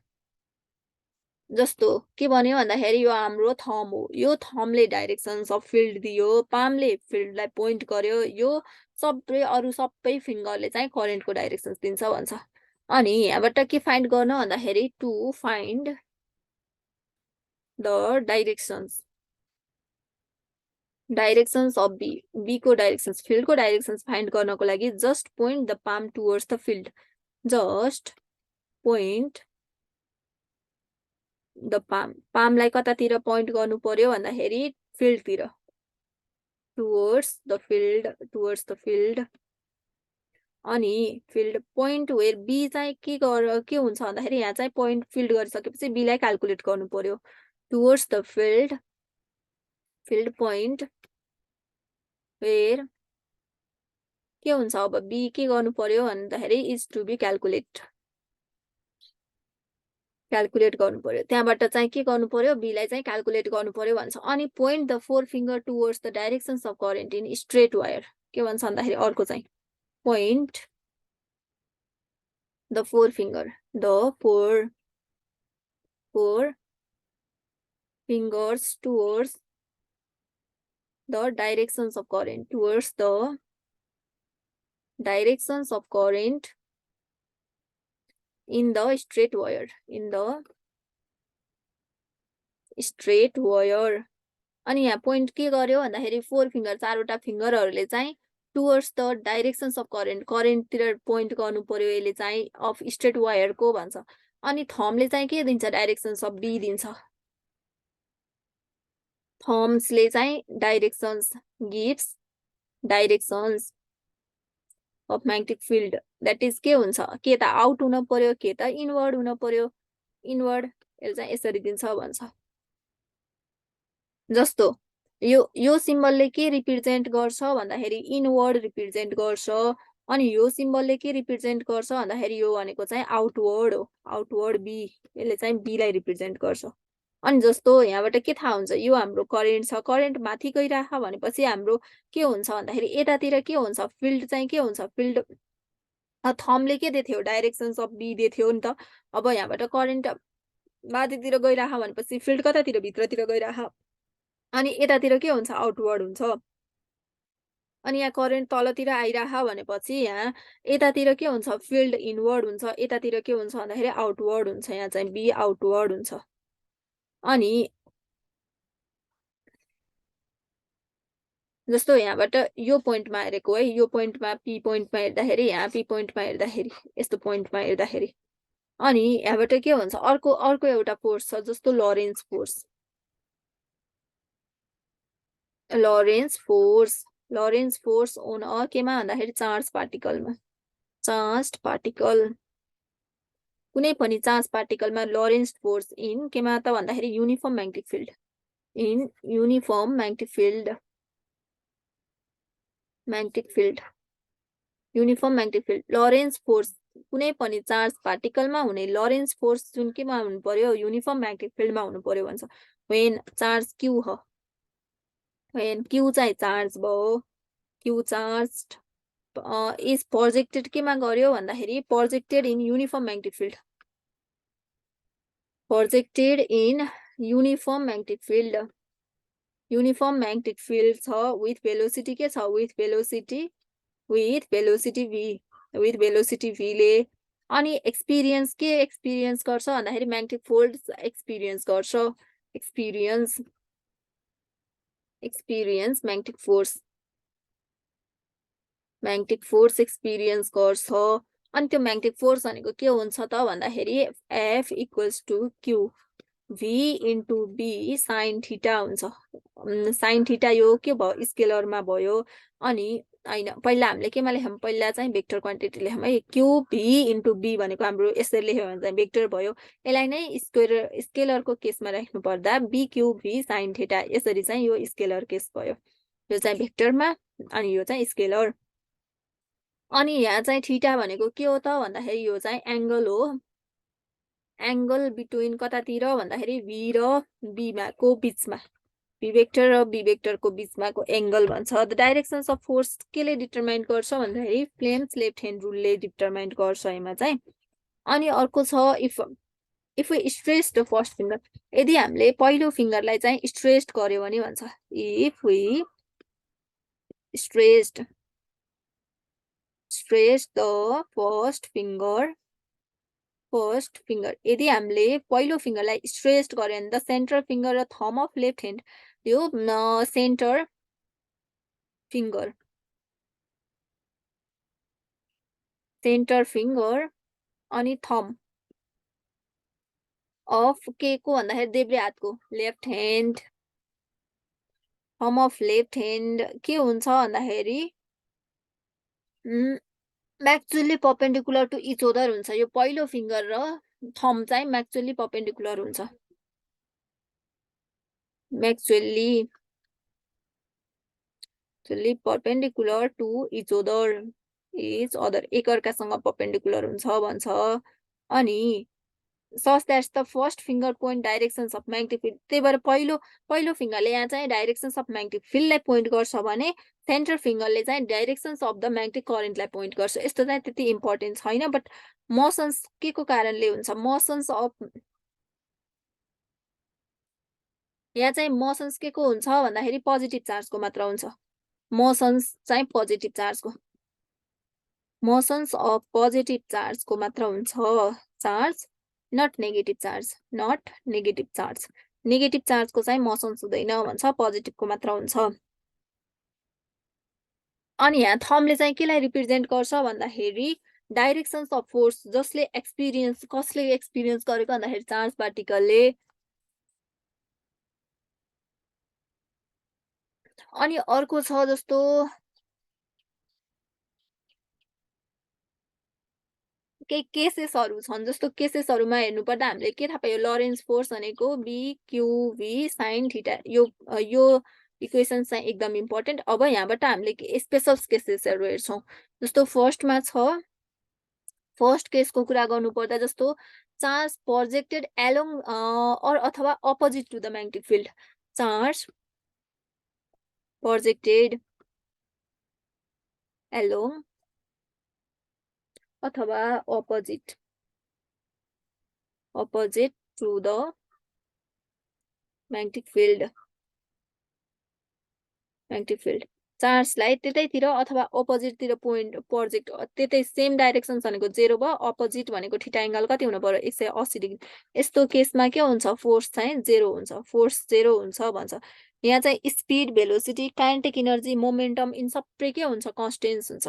जस्तो के भन्यो भन्दाखेरि यो हाम्रो थम हो यो थमले डाइरेक्सन्स अफ फिल्ड दियो पामले फिल्डलाई पोइन्ट गर्यो यो अरु सबै फिङ्गरले चाहिँ करेन्टको डाइरेक्सन्स दिन्छ भन्छ अनि यहाँबाट के फाइन्ड गर्न भन्दाखेरि to find the directions of B को डाइरेक्सन्स फिल्डको डाइरेक्सन्स फाइन्ड गर्नको लागि just point the palm towards the field just point the पामलाई कतातिर पोइन्ट गर्नु पर्यो भन्दाखेरि फिल्डतिर टुवर्ड्स द फिल्ड अनि फिल्ड पोइन्ट वेयर बी चाहिँ के हुन्छ भन्दाखेरि यहाँ चाहिँ पोइन्ट फिल्ड गरिसकेपछि बी लाई क्याल्कुलेट गर्नु पर्यो towards the field point where के हुन्छ अब बी के गर्नु पर्यो भन्दाखेरि इज टु बी क्याल्कुलेट गर्नु पर्यो त्यहाँबाट चाहिँ के गर्नु पर्यो बी लाई चाहिँ क्याल्कुलेट गर्नु पर्यो भन्छ अनि point the four finger towards the directions of current in straight wire के भन्छ भन्दाखेरि अर्को चाहिँ point the four fingers towards the directions of current in the straight wire अनि यहाँ पोइन्ट के गर्यो भन्दाखेरि फोर फिङ्गर चारवटा फिङ्गरहरूले चाहिँ towards the directions of करेन्टतिर point गर्नु पर्यो यसले चाहिँ अफ स्ट्रेट वायरको भन्छ अनि थम्बले चाहिँ के दिन्छ डाइरेक्सन्स अफ बी दिन्छ थम्सले चाहिँ gives directions of magnetic field that is के हुन्छ के त आउट हुन पर्यो के त इनवर्ड हुन पर्यो इनवर्ड यसले चाहिँ यसरी दिन्छ भन्छ जस्तो यो सिम्बलले के रिप्रेजेन्ट गर्छ भन्दाखेरि इनवर्ड रिप्रेजेन्ट गर्छ अनि यो सिम्बलले के रिप्रेजेन्ट गर्छ भन्दाखेरि यो भनेको चाहिँ आउटवर्ड बी यसले चाहिँ बी लाई रिप्रेजेन्ट गर्छ अनि जस्तो यहाँबाट के थाहा हुन्छ यो हाम्रो करेन्ट छ करेन्ट माथि गइराख भनेपछि हाम्रो के हुन्छ भन्दाखेरि यतातिर के हुन्छ फिल्ड चाहिँ के हुन्छ फिल्ड थम्बले के दिथ्यो डाइरेक्सन्स अफ बी दिथ्यो नि त अब यहाँबाट करेन्ट माथितिर गइराख भनेपछि फिल्ड कतातिर भित्रतिर गइराख अनि यतातिर के हुन्छ आउटवर्ड हुन्छ अनि यहाँ करेन्ट तलतिर आइराख भनेपछि यहाँ यतातिर के हुन्छ फिल्ड इनवर्ड हुन्छ यतातिर के हुन्छ भन्दाखेरि आउटवर्ड हुन्छ यहाँ चाहिँ बी आउटवर्ड हुन्छ अनि जस्तो यहाँबाट यो पोइन्टमा हेरेको है यो पोइन्टमा पी पोइन्टमा हेर्दाखेरि यहाँ पी पोइन्टमा हेर्दाखेरि यस्तो पोइन्टमा हेर्दाखेरि अनि यहाँबाट के हुन्छ अर्को एउटा फोर्स छ जस्तो लरेन्स फोर्स ओन अ केमा भन्दाखेरि चार्ज पार्टिकल कुनै पनि चार्ज पार्टिकलमा लरेन्स फोर्स इन केमा त भन्दाखेरि uniform magnetic field in uniform magnetic field. Uniform magnetic field Lorentz force कुनै पनि चार्ज पार्टिकलमा हुने लरेन्स फोर्स जुन केमा हुनु पर्यो युनिफर्म म्याग्नेटिक फिल्डमा हुनु पर्यो भन्छ व्हेन चार्ज क्यू ह व्हेन क्यू चाहिँ चार्ज भयो क्यू चार्ज इज प्रोजेक्टेड केमा गर्यो भन्दाखेरि projected in uniform magnetic field projected in uniform magnetic field uniform magnetic field छ विथ भेलोसिटी के छ विथ भेलोसिटी v ले अनि एक्सपिरियन्स के एक्सपिरियन्स गर्छ भन्दाखेरि म्याग्नेटिक फोल्ड एक्सपिरियन्स गर्छ एक्सपिरियन्स म्याग्नेटिक फोर्स एक्सपिरियन्स गर्छ अनि त्यो म्याग्नेटिक फोर्स भनेको के हुन्छ त भन्दाखेरि F equals to Q V into B sine theta हुन्छ साइन थीटा यो के भयो स्केलरमा भयो अनि हैन पहिला हामीले केमा लेख्यौं पहिला चाहिँ भेक्टर क्वान्टिटी लेख्यौं है Q V इन्टु B भनेको हाम्रो यसरी लेख्यो भने चाहिँ भेक्टर भयो यसलाई नै स्केलरको केसमा राख्नु पर्दा B Q V sine theta यसरी चाहिँ यो स्केलर केस भयो यो चाहिँ भेक्टरमा अनि यो चाहिँ स्केलर अनि यहाँ चाहिँ थीटा भनेको के हो त भन्दाखेरि यो चाहिँ एंगल हो एंगल बिट्विन कतातिर भन्दाखेरि V र B मा को बीचमा V वेक्टर र B वेक्टर को बीचमा को एंगल भन्छ द डाइरेक्सन्स अफ फोर्स केले डिटरमाइन गर्छ भन्दाखेरि फ्लेम्स लेफ्ट ह्यान्ड रुलले डिटरमाइन गर्छ यसमा चाहिँ अनि अर्को छ if we stress the first finger यदि हामीले पहिलो फिंगरलाई चाहिँ स्ट्रेस्ड गर्यो भने भन्छ if we stressed the first finger यदि हामीले पहिलो फिंगरलाई स्ट्रेस्ड गर्यो भने द सेन्टर फिंगर र थम्ब अफ लेफ्ट ह्यान्ड यो सेन्टर फिंगर अनि थम्ब अफ के को भन्दाखेरि देब्रे हातको left hand thumb of left hand के हुन्छ भन्दाखेरि म्याक्चुअली परपेन्डिकुलर टु इच अदर हुन्छ यो पहिलो फिंगर र थम्ब चाहिँ म्याक्चुअली परपेन्डिकुलर हुन्छ म्याक्चुअली परपेन्डिकुलर टु इच अदर एकअर्कासँग परपेन्डिकुलर हुन्छ भन्छ अनि such that the first finger point directions of magnetic field त्यही भएर पहिलो फिंगरले यहाँ चाहिँ डाइरेक्सन्स अफ म्याग्नेटिक फिल्डलाई पोइन्ट गर्छ भने सेन्टर फिंगरले चाहिँ डाइरेक्सन्स अफ द म्याग्नेटिक करेन्टलाई पोइन्ट गर्छ यस्तो चाहिँ त्यति इम्पोर्टेन्ट छैन बट मोसन्स के को कारणले हुन्छ मोसन्स अफ यहाँ चाहिँ मोसन्स के को हुन्छ भन्दाखेरि पोजिटिभ चार्जको मात्र हुन्छ मोसन्स चाहिँ पोजिटिभ चार्जको मोसन्स अफ पोजिटिभ चार्जको मात्र हुन्छ charge not negative charge negative चार्जको चाहिँ मोसन्स हुँदैन भन्छ पोजिटिभको मात्र हुन्छ अनि यहाँ थम्बले चाहिँ केलाई रिप्रेजेन्ट गर्छ भन्दाखेरि डाइरेक्सन्स अफ फोर्स कसले एक्सपिरियन्स गरेको भन्दाखेरि चार्ज पार्टिकलले अनि अर्को छ जस्तो केही केसेसहरु छन् जस्तो केसेसहरुमा हेर्नु पर्दा हामीले के थाहा पायो लरेन्स फोर्स भनेको BQV sin थीटा यो इक्वेसन चाहिँ एकदम इम्पोर्टेन्ट अब यहाँबाट हामीले स्पेशल केसेसहरु हेर्छौं जस्तो फर्स्टमा छ फर्स्ट केसको कुरा गर्नु पर्दा जस्तो चार्ज प्रोजेक्टेड अलोङ और अथवा opposite to the magnetic field charge projected along अथवा opposite to the magnetic field चार्जलाई त्यतैतिर अथवा अपोजिट तिर पोइन्ट प्रोजेक्ट त्यतै सेम डाइरेक्सन भनेको 0 भयो अपोजिट भनेको थीटा एंगल कति हुनु पर्यो 180 डिग्री यस्तो केसमा के हुन्छ फोर्स चाहिँ 0 हुन्छ भन्छ यहाँ चाहिँ speed velocity kinetic energy momentum in सबै के हुन्छ कन्स्टेन्ट्स हुन्छ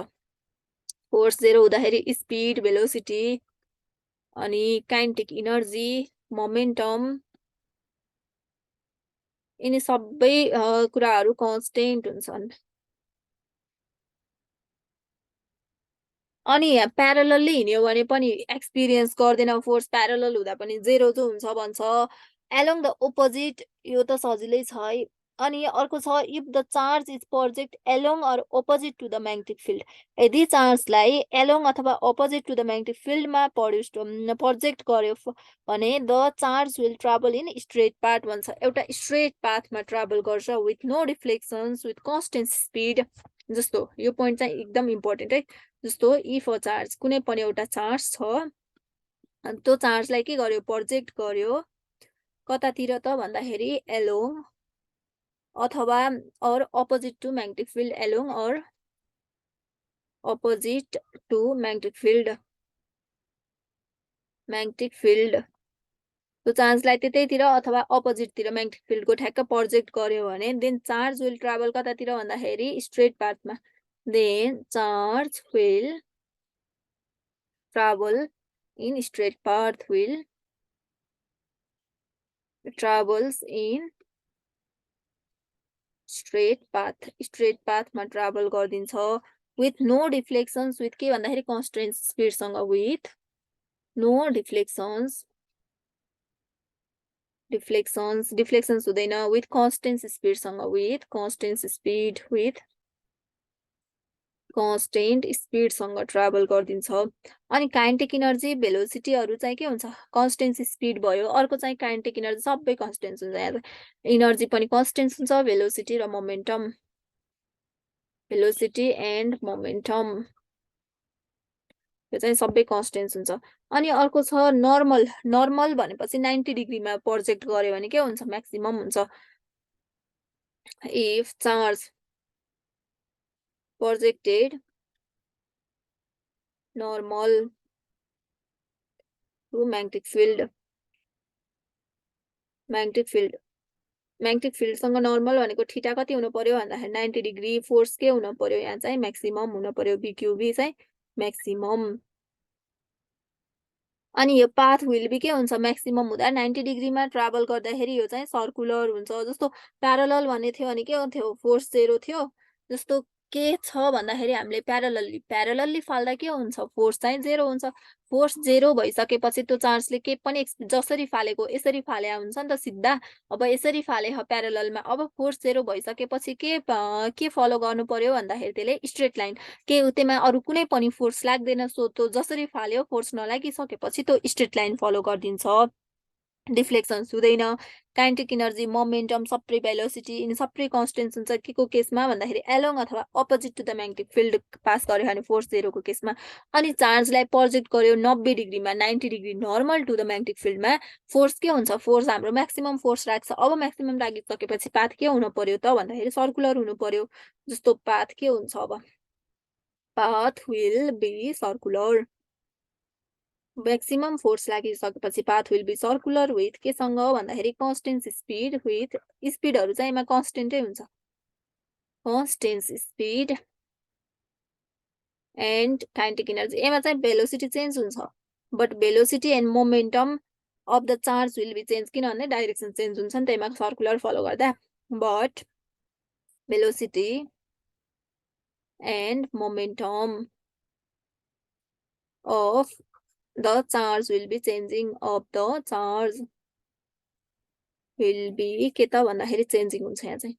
फोर्स 0 हुँदाखेरि स्पीड भेलोसिटी अनि काइनेटिक एनर्जी मोमेन्टम यिनी सबै कुराहरु कन्स्टेन्ट हुन्छन् अनि यहाँ प्यारलली हिँड्यो भने पनि एक्सपिरियन्स गर्दैन फोर्स प्यारलल हुँदा पनि 0 जो हुन्छ भन्छ एलोङ द अपोजिट यो त सजिलै छ है। अनि अर्को छ if the charge is project along or opposite to the magnetic field. यदि चार्जलाई एलोङ अथवा अपोजिट टु द म्याग्नेटिक फिल्डमा प्रोजेक्ट गर्यो भने the charge will travel in straight path भन्छ। एउटा स्ट्रेट पाथमा ट्राभल गर्छ with no reflections with constant speed. जस्तो यो पोइन्ट चाहिँ एकदम इम्पोर्टेन्ट है। जस्तो इफ अ चार्ज कुनै पनि एउटा चार्ज छ अनि त्यो चार्जलाई के गर्यो प्रोजेक्ट गर्यो कतातिर त भन्दाखेरि एलोङ अथवा or opposite to magnetic field along or opposite to magnetic field त्यो चार्जलाई त्यतैतिर अथवा अपोजिटतिर म्याग्नेटिक फिल्डको ठ्याक्क प्रोजेक्ट गर्यो भने देन चार्ज विल ट्राभल कतातिर भन्दाखेरि स्ट्रेट पाथमा। Then charge will travel in straight path will travels in straight पाथमा ट्राभल गरिदिन्छ विथ नो डिफ्लेक्सन्स विथ के भन्दाखेरि कन्स्टेन्ट स्पिडसँग विथ नो डिफ्लेक्सन्स हुँदैन विथ कन्स्टेन्ट स्पिडसँग ट्राभल गरिदिन्छ। अनि काइनेटिक इनर्जी भेलोसिटीहरू चाहिँ के हुन्छ कन्स्टेन्ट स्पिड भयो। अर्को चाहिँ काइनेटिक इनर्जी सबै कन्स्टेन्ट हुन्छ। यहाँ इनर्जी पनि कन्स्टेन्ट हुन्छ भेलोसिटी र मोमेन्टम भेलोसिटी एन्ड मोमेन्टम यो चाहिँ सबै कन्स्टेन्ट हुन्छ। अनि अर्को छ नर्मल भनेपछि 90 डिग्रीमा प्रोजेक्ट गर्यो भने के हुन्छ म्याक्सिमम हुन्छ। If charge projected normal to magnetic फिल्डसँग नर्मल भनेको थीटा कति हुनु पर्यो भन्दाखेरि 90 डिग्री। फोर्स के हुनु पर्यो यहाँ चाहिँ म्याक्सिमम हुनु पर्यो बीक्यूबी चाहिँ म्याक्सिमम। अनि यो पाथ विल बी के हुन्छ म्याक्सिमम हुँदा 90 डिग्रीमा ट्राभल गर्दाखेरि यो चाहिँ सर्कुलर हुन्छ। जस्तो प्यारलल भन्ने थियो भने के हुन्थ्यो फोर्स 0 थियो। जस्तो के छ भन्दाखेरि हामीले प्यारलल्ली फाल्दा के हुन्छ फोर्स चाहिँ 0 हुन्छ। फोर्स 0 भइसकेपछि त्यो चार्जले के पनि जसरी फालेको यसरी फाले हुन्छ नि त सिधा। अब यसरी फाले प्यारललमा अब फोर्स 0 भइसकेपछि के फलो गर्नु पर्यो भन्दाखेरि त्यसले स्ट्रेट लाइन के त्यसमा अरु कुनै पनि फोर्स लाग्दैन। सो त्यो जसरी फाल्यो फोर्स नलागिसकेपछि त्यो स्ट्रेट लाइन फलो गरिदिन्छ डिफ्लेक्सन्स हुँदैन। काइनेटिक इनर्जी मोमेन्टम सबै भेलोसिटी यिनी सबै कन्स्टेन्ट हुन्छ के को केसमा भन्दाखेरि एलोङ अथवा opposite to the magnetic field pass गर्यो भने फोर्स 0 को केसमा। अनि चार्जलाई प्रोजेक्ट गर्यो 90 डिग्रीमा 90 degree normal to the magnetic फिल्डमा फोर्स के हुन्छ फोर्स हाम्रो म्याक्सिमम फोर्स राख्छ। अब म्याक्सिमम रागिसकेपछि पाथ के हुनु पर्यो त भन्दाखेरि सर्कुलर हुनु पर्यो। जस्तो पाथ के हुन्छ अब path will be circular. Maximum force लागिसकेपछि path will be circular with केसँग भन्दाखेरि कन्स्टेन्ट स्पिड विथ स्पिडहरू चाहिँ यसमा कन्स्टेन्टै हुन्छ constant speed and kinetic energy. यसमा चाहिँ भेलोसिटी चेन्ज हुन्छ but velocity and momentum of the charge will be change किनभने डाइरेक्सन चेन्ज हुन्छ नि त्यसमा सर्कुलर फलो गर्दा। But velocity and momentum of the charge will be changing of the charge will be के त भन्दाखेरि changing हुन्छ। यहाँ चाहिँ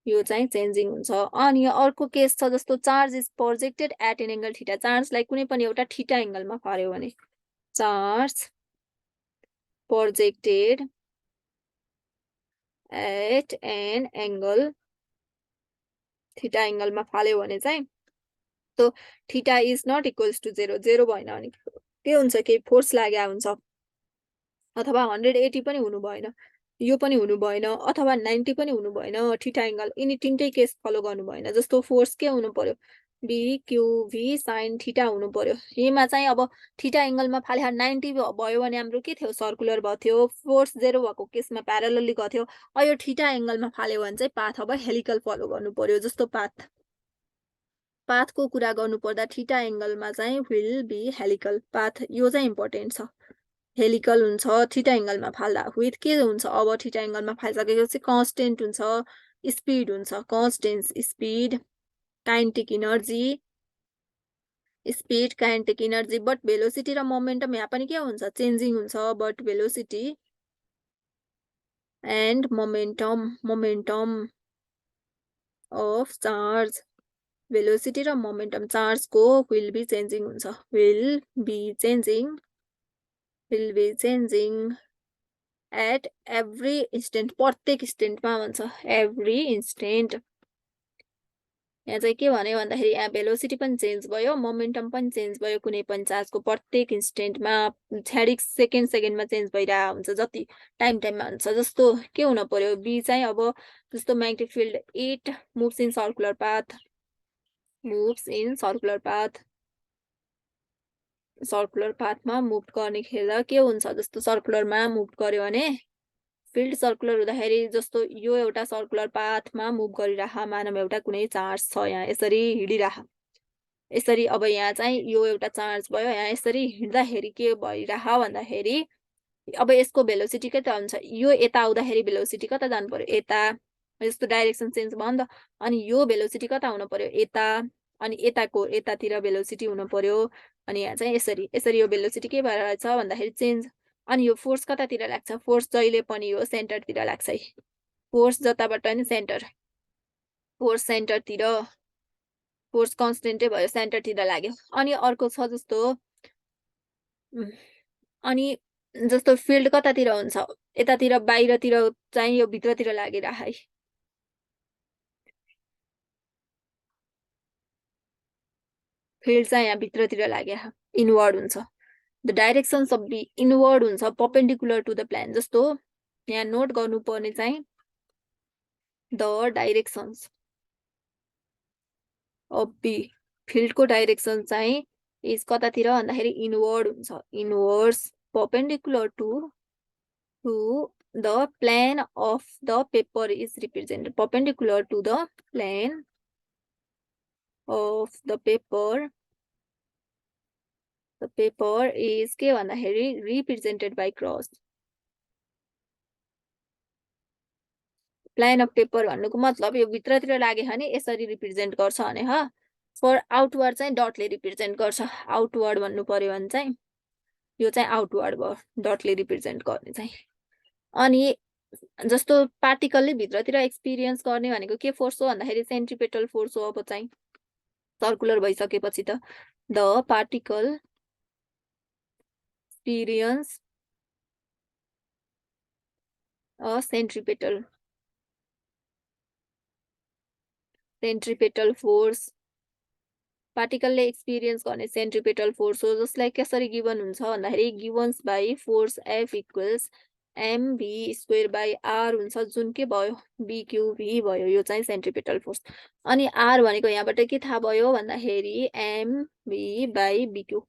यो चाहिँ चेन्जिङ हुन्छ। अनि अर्को केस छ जस्तो charge is projected at an angle theta. चार्जलाई कुनै पनि एउटा थीटा एंगलमा फाल्यो भने charge projected at an angle theta एंगलमा फाल्यो भने चाहिँ तो theta is not equals to 0 0 भएन भने के हुन्छ के फोर्स लाग्या हुन्छ अथवा 180 पनि हुनु भएन यो पनि हुनु भएन अथवा 90 पनि हुनु भएन थीटा एंगल यिनी तीनटै केस फलो गर्नु भएन। जस्तो फोर्स के हुनु पर्यो BQV sin थीटा हुनु पर्यो। यमा चाहिँ अब थीटा एंगलमा फाले 90 भयो भने हाम्रो के थियो सर्कुलर भयो थियो। फोर्स 0 भएको केसमा प्यारलली गथ्यो। अब यो थीटा एंगलमा फाल्यो भने चाहिँ पाथ अब हेलिकल फलो गर्नु पर्यो। जस्तो पाथको कुरा गर्नु पर्दा थीटा एंगलमा चाहिँ विल बी हेलिकल पाथ यो चाहिँ इम्पोर्टेन्ट छ। हेलिकल हुन्छ थीटा एंगलमा फाल्दा विथ के हुन्छ अब थीटा एंगलमा फालिसकेपछि कन्स्टेन्ट हुन्छ स्पिड हुन्छ constant speed kinetic energy speed kinetic energy but velocity र मोमेन्टम यहाँ पनि के हुन्छ चेन्जिङ हुन्छ but velocity and momentum of charge. Velocity र momentum charge को will be changing हुन्छ. will be changing at every instant. प्रत्येक इन्स्टेन्टमा भन्छ. every instant. यहाँ चाहिँ के भन्यो भन्दाखेरि यहाँ भेलोसिटी पनि चेन्ज भयो, मोमेन्टम पनि चेन्ज भयो कुनै पनि चार्जको प्रत्येक इन्स्टेन्टमा क्षणिक सेकेन्डमा चेन्ज भइरहेको हुन्छ जति टाइममा हुन्छ। जस्तो के हुन पर्यो बी चाहिँ अब जस्तो magnetic field 8 moves in circular पाथमा मुभ गर्ने खेल्दा के हुन्छ जस्तो सर्कुलरमा मुभ गर्यो भने फिल्ड सर्कुलर हुँदाखेरि जस्तो यो एउटा सर्कुलर पाथमा मुभ गरिराख मानव एउटा कुनै चार्ज छ यहाँ यसरी हिँडिराख। यसरी अब यहाँ चाहिँ यो एउटा चार्ज भयो यहाँ यसरी हिँड्दाखेरि के भइराख भन्दाखेरि अब यसको भेलोसिटी कता हुन्छ यो यता आउँदाखेरि भेलोसिटी कता जानु पर्यो यता जस्तो डाइरेक्सन चेन्ज भयो नि त अनि यो भेलोसिटी कता हुनु पर्यो यता अनि यताको यतातिर भेलोसिटी हुनु पर्यो अनि यहाँ चाहिँ यसरी यो भेलोसिटी के भएर छ भन्दाखेरि चेन्ज अनि यो फोर्स कतातिर लाग्छ फोर्स जहिले पनि यो सेन्टरतिर लाग्छ है फोर्स जताबाट नि सेन्टर फोर्स सेन्टरतिर फोर्स कन्स्टेन्टै भयो सेन्टरतिर लाग्यो अनि अर्को छ जस्तो अनि जस्तो फिल्ड कतातिर हुन्छ यतातिर बाहिरतिर चाहिँ यो भित्रतिर लागेर है फिल्ड चाहिँ यहाँ भित्रतिर लागेर इनवर्ड हुन्छ the directions of B inward हुन्छ परपेन्डिकुलर टु द प्लेन जस्तो यहाँ नोट गर्नुपर्ने चाहिँ द डाइरेक्सन्स अफ बी फिल्डको डाइरेक्सन चाहिँ इज कतातिर भन्दाखेरि इनवर्ड हुन्छ inwards perpendicular to the plane of the paper is represented perpendicular to the plane of the paper is के भन्दाखेरि represented by cross plane of paper भन्नुको मतलब यो भित्रतिर लागे भने यसरी रिप्रेजेन्ट गर्छ भने ह फर आउटवर्ड चाहिँ डटले रिप्रेजेन्ट गर्छ आउटवर्ड भन्नु पर्यो भने चाहिँ यो चाहिँ आउटवर्ड भयो डटले रिप्रेजेन्ट गर्ने चाहिँ अनि जस्तो पार्टिकलले भित्रतिर एक्सपिरियन्स गर्ने भनेको के फोर्स हो भन्दाखेरि सेन्ट्रिपेटल फोर्स हो अब चाहिँ सर्कुलर भइसकेपछि त the particle experience a centripetal force पार्टिकलले एक्सपिरियन्स गर्ने सेन्ट्रिपेटल फोर्स हो जसलाई कसरी गिभन हुन्छ भन्दाखेरि givens by force F equals mv square by r हुन्छ जुन के भयो bqv भयो यो चाहिँ सेन्ट्रिपेटल फोर्स अनि r भनेको यहाँबाट के थाहा भयो भन्दाखेरि mv बाई bq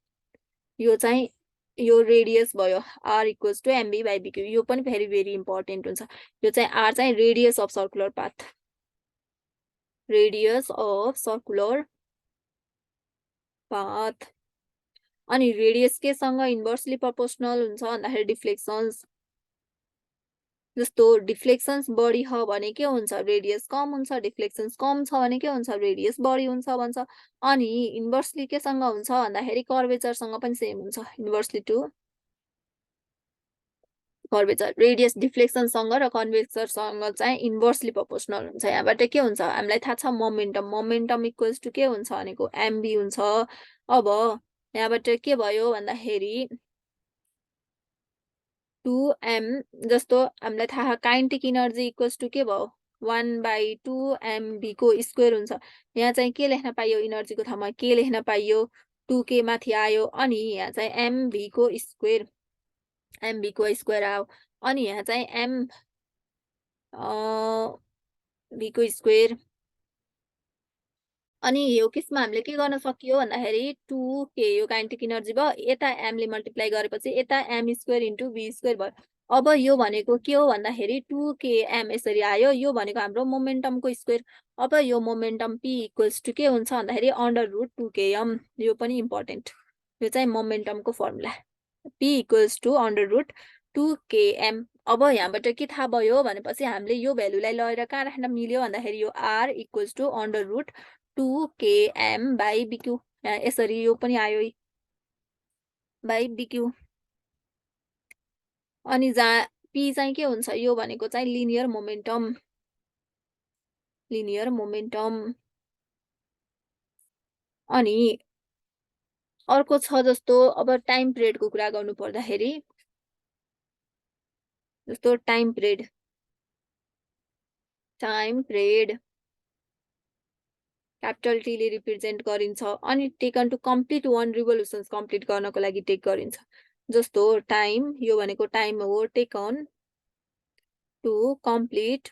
यो चाहिँ यो रेडियस भयो r equals to mv by bq यो पनि भेरी इम्पोर्टेन्ट हुन्छ यो चाहिँ r चाहिँ रेडियस अफ सर्कुलर पाथ अनि रेडियस केसँग इन्भर्सली प्रोपोर्सनल हुन्छ भन्दाखेरि डिफ्लेक्सन्स जस्तो डिफ्लेक्सन्स बढी छ भने के हुन्छ रेडियस कम हुन्छ डिफ्लेक्सन्स कम छ भने के हुन्छ रेडियस बढी हुन्छ भन्छ अनि इन्भर्सली केसँग हुन्छ भन्दाखेरि कर्वेचरसँग पनि सेम हुन्छ इन्भर्सली टु कर्वेचर रेडियस डिफ्लेक्सनसँग र कन्भेक्सरसँग चाहिँ इन्भर्सली प्रोपोर्सनल हुन्छ यहाँबाट के हुन्छ हामीलाई थाहा छ मोमेन्टम इक्वल्स टु के हुन्छ भनेको mv हुन्छ अब यहाँबाट के भयो भन्दाखेरि 2m जस्तो हामीलाई थाहा काइनेटिक एनर्जी इक्वल्स टु के भयो 1/2mv को स्क्वायर हुन्छ यहाँ चाहिँ के लेख्न पाइयो एनर्जीको ठाउँमा के लेख्न पाइयो 2k माथि आयो अनि यहाँ चाहिँ mv को स्क्वायर आयो अनि यहाँ चाहिँ v को स्क्वायर अनि यो केसमा हामीले के गर्न सकियो भन्दाखेरि 2k यो काइनेटिक एनर्जी भयो यता m ले मल्टिप्लाई गरेपछि यता m square into v square भयो अब यो भनेको के हो भन्दाखेरि 2km यसरी आयो यो भनेको हाम्रो मोमेन्टमको स्क्वायर अब यो मोमेन्टम p इक्वल्स टु के हुन्छ भन्दाखेरि √2km यो पनि इम्पोर्टेन्ट यो चाहिँ मोमेन्टमको formula p equals to √2km अब यहाँबाट के थाहा भयो भनेपछि हामीले यो भ्यालुलाई लगेर कहाँ राख्न मिल्यो भन्दाखेरि यो r equals to √2km by bq यसरी यो पनि आयो बाई bq अनि जहाँ पी चाहिँ के हुन्छ यो भनेको चाहिँ लिनियर मोमेन्टम अनि अर्को छ जस्तो अब टाइम पिरियडको कुरा गर्नु पर्दाखेरि जस्तो टाइम पिरियड क्यापिटल टी ले रिप्रेजेन्ट गरिन्छ अनि taken to complete one revolutions complete गर्नको लागि टेक गरिन्छ जस्तो टाइम यो भनेको टाइम हो taken to complete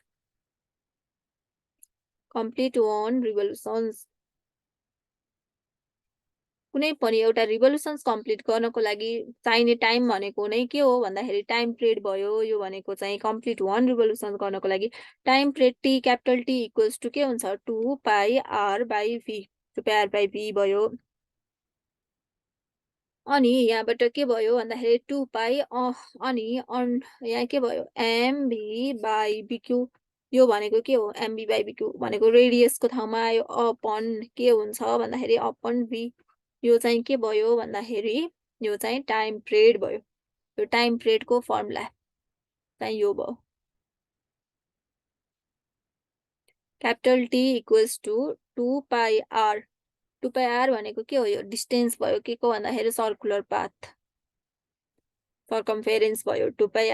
one revolutions कुनै पनि एउटा रिभोल्युसन्स कम्प्लिट गर्नको लागि चाहिने टाइम भनेको नै के हो भन्दाखेरि टाइम पिरियड भयो यो भनेको चाहिँ कम्प्लिट वन रिभोल्युसन गर्नको लागि time period T capital T equals to के हुन्छ 2 pi R by V 2 pi R by V भयो अनि यहाँबाट के भयो भन्दाखेरि 2 पाई अनि यहाँ के भयो एमभी बाई बिक्यू यो भनेको के हो एमबी बाई बिक्यू भनेको रेडियसको ठाउँमा आयो अपन के हुन्छ भन्दाखेरि अपन भी यो चाहिँ के भयो भन्दाखेरि यो चाहिँ टाइम पिरियड भयो यो टाइम पिरियडको फर्मुला चाहिँ यो भयो capital T equals to 2 pi R 2 pi R भनेको के हो यो डिस्टेन्स भयो के को भन्दाखेरि सर्कुलर पाथ सर्कमफेरेन्स भयो 2 पाई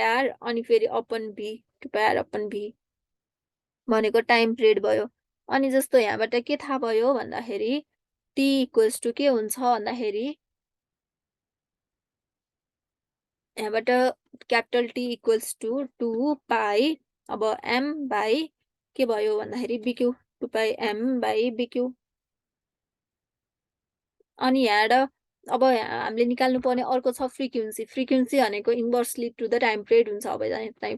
आर अनि फेरि upon V 2 pi R upon V भनेको टाइम पिरियड भयो अनि जस्तो यहाँबाट के थाहा भयो भन्दाखेरि टी इक्वल्स टु के हुन्छ भन्दाखेरि यहाँबाट क्यापिटल टी इक्वल्स टु 2 पाई अब एम बाई के भयो भन्दाखेरि बिक्यू 2 पाई एम बाई बिक्यू अनि यहाँ अब हामीले निकाल्नु पर्ने अर्को छ फ्रिक्वेन्सी भनेको inversely to the time period हुन्छ अब चाहिँ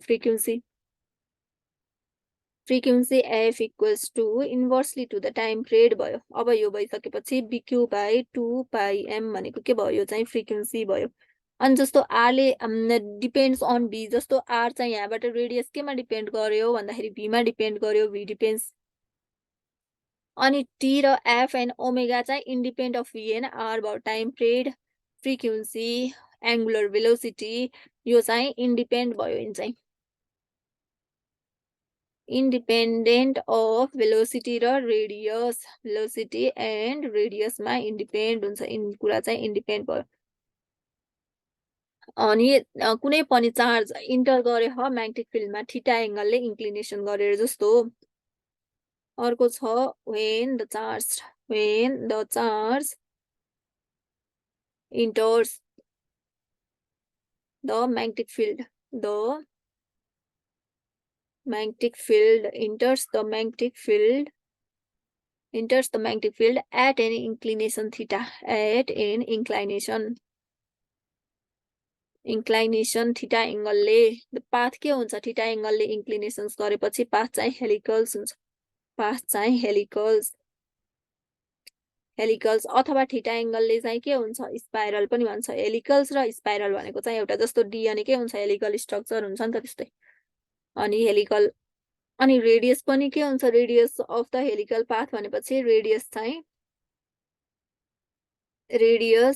frequency F equals to inversely to the time period भयो अब यो भइसकेपछि बिक्यू बाई 2 पाई एम भनेको के भयो यो चाहिँ फ्रिक्वेन्सी भयो अनि जस्तो आरले डिपेन्ड्स अन भी जस्तो आर चाहिँ यहाँबाट रेडियस केमा डिपेन्ड गर्यो भन्दाखेरि भीमा डिपेन्ड गर्यो भी डिपेन्ड्स अनि टी र एफ एन्ड ओमेगा चाहिँ independent of V and are भयो time period frequency angular velocity यो चाहिँ इन्डिपेन्ड भयो यिन चाहिँ इन्डिपेन्डेन्ट अफ भेलोसिटी र रेडियस भेलोसिटी एन्ड रेडियसमा इन्डिपेन्ड हुन्छ इन कुरा चाहिँ इन्डिपेन्ड भयो अनि कुनै पनि चार्ज इन्टर गरे ह म्याग्नेटिक फिल्डमा थीटा एंगलले इन्क्लिनेसन गरेर जस्तो अर्को छ when the charge enters the magnetic field enters the magnetic field at an inclination theta inclination theta एंगलले पाथ के हुन्छ थीटा एंगलले इन्क्लिनेसन्स गरेपछि पाथ चाहिँ हेलिकल्स हुन्छ हेलिकल्स अथवा थीटा एंगलले चाहिँ के हुन्छ स्पाइरल पनि भन्छ हेलिकल्स र स्पाइरल भनेको चाहिँ एउटा जस्तो डीएनए के हुन्छ हेलिकल स्ट्रक्चर हुन्छ नि त त्यस्तै अनि हेलिकल अनि रेडियस पनि के हुन्छ radius of the helical path भनेपछि radius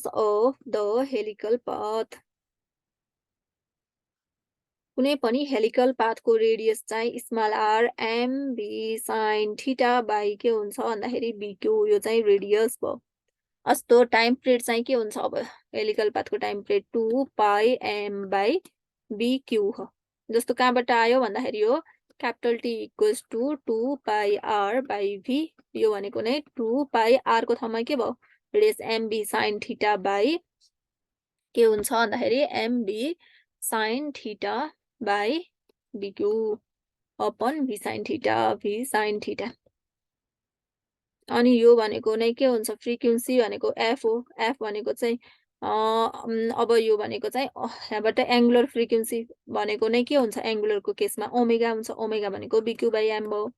of the helical path कुनै पनि हेलिकल पाथको रेडियस चाहिँ small R M B sine theta by के हुन्छ भन्दाखेरि बिक्यू यो चाहिँ रेडियस भयो अस्तो टाइम पिरियड चाहिँ के हुन्छ अब हेलिकल पाथको time period 2 pi M by BQ हो जस्तो कहाँबाट आयो भन्दाखेरि यो capital T equals to 2 pi R by V यो भनेको नै 2 पाई आर को ठाउँमा के भयो radius MB sine theta by के हुन्छ भन्दाखेरि MB sine theta by BQ upon V sine theta अनि यो भनेको नै के हुन्छ फ्रिक्वेन्सी भनेको एफ हो एफ भनेको चाहिँ अब यो भनेको चाहिँ यहाँबाट एङ्गुलर फ्रिक्वेन्सी भनेको नै के हुन्छ एङ्गुलरको केसमा ओमेगा हुन्छ ओमेगा भनेको बिक्यू बाई एम भयो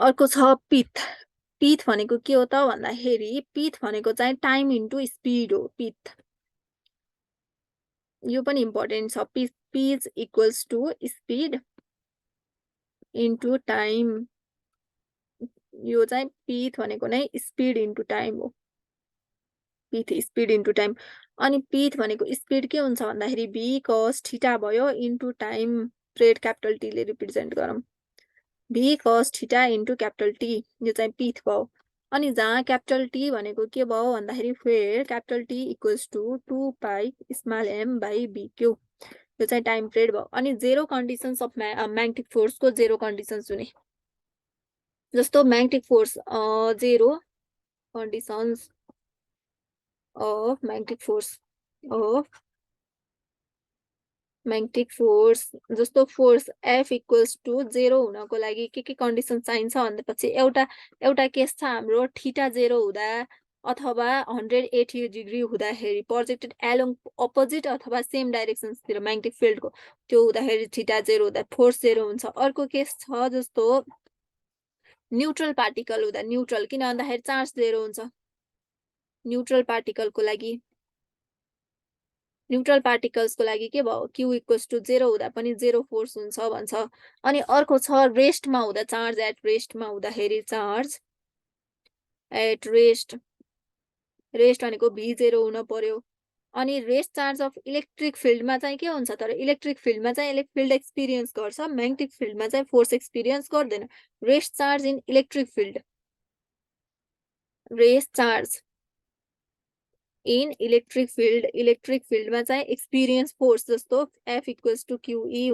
अर्को छ पिथ भनेको के हो त भन्दाखेरि पिथ भनेको चाहिँ टाइम इन्टु स्पिड हो पिथ यो पनि इम्पोर्टेन्ट छ pitch equals to speed into time यो चाहिँ पिथ भनेको नै स्पिड इन्टु टाइम हो पिथ स्पिड इन्टु टाइम अनि पिथ भनेको स्पिड के हुन्छ भन्दाखेरि v cos थीटा भयो into time period capital T ले रिप्रेजेन्ट गरौँ v cos theta into capital T यो चाहिँ पिथ भयो अनि जहाँ क्यापिटल टी भनेको के भयो भन्दाखेरि फेयर capital T equals to 2 pi small m by b cube यो चाहिँ टाइम पिरियड भयो अनि जेरो कन्डिसन्स अफ म्याग्नेटिक फोर्सको जेरो कन्डिसन्स हुने जस्तो magnetic force zero conditions of magnetic force जस्तो force F equals to zero हुनको लागि के कन्डिसन चाहिन्छ भनेपछि एउटा केस छ हाम्रो थीटा जेरो हुँदा अथवा 180 डिग्री हुँदाखेरि प्रोजेक्टेड एलोङ अपोजिट अथवा सेम डाइरेक्सन्सतिर म्याग्नेटिक फिल्डको त्यो हुँदाखेरि थीटा जेरो हुँदा फोर्स जेरो हुन्छ अर्को केस छ जस्तो न्यूट्रल पार्टिकल हुँदा न्यूट्रल किन भन्दाखेरि चार्ज जेरो हुन्छ न्यूट्रल पार्टिकलको लागि न्यूट्रल पार्टिकल्सको लागि के भयो q इक्वल्स टु जेरो हुँदा पनि जेरो फोर्स हुन्छ भन्छ अनि अर्को छ रेस्टमा हुँदा चार्ज एट रेस्टमा हुँदाखेरि चार्ज एट रेस्ट भनेको v जेरो हुन पर्यो अनि रेस्ट चार्ज अफ इलेक्ट्रिक फिल्डमा चाहिँ के हुन्छ तर इलेक्ट्रिक फिल्डमा चाहिँ फिल्ड एक्सपिरियन्स गर्छ म्याग्नेटिक फिल्डमा चाहिँ फोर्स एक्सपिरियन्स गर्दैन rest charge in electric field rest charge in electric फिल्डमा चाहिँ एक्सपिरियन्स फोर्स जस्तो F इक्वल्स टु QE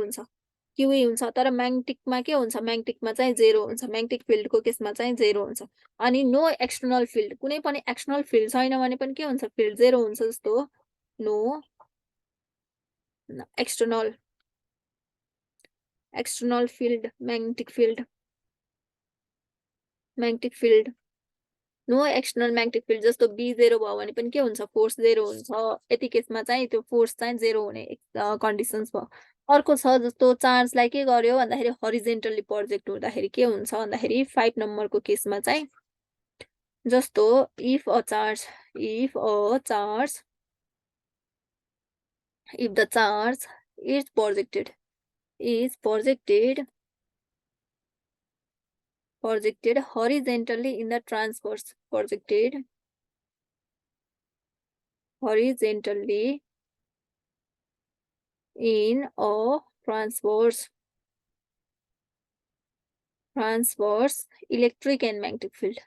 हुन्छ तर म्याग्नेटिकमा के हुन्छ म्याग्नेटिकमा चाहिँ जेरो हुन्छ म्याग्नेटिक फिल्डको केसमा चाहिँ जेरो हुन्छ अनि नो एक्सटर्नल फिल्ड कुनै पनि एक्सटर्नल फिल्ड छैन भने पनि के हुन्छ फिल्ड जेरो हुन्छ जस्तो no external field magnetic field no external magnetic field जस्तो b जेरो भयो भने पनि के हुन्छ फोर्स जेरो हुन्छ यति केसमा चाहिँ त्यो फोर्स चाहिँ जेरो हुने कन्डिसन्स भयो अर्को छ जस्तो चार्जलाई के गर्यो भन्दाखेरि हरिजेन्टली प्रोजेक्ट हुँदाखेरि के हुन्छ भन्दाखेरि 5 नम्बरको केसमा चाहिँ जस्तो if the charge is projected horizontally in the transverse horizontally in a transverse electric and magnetic field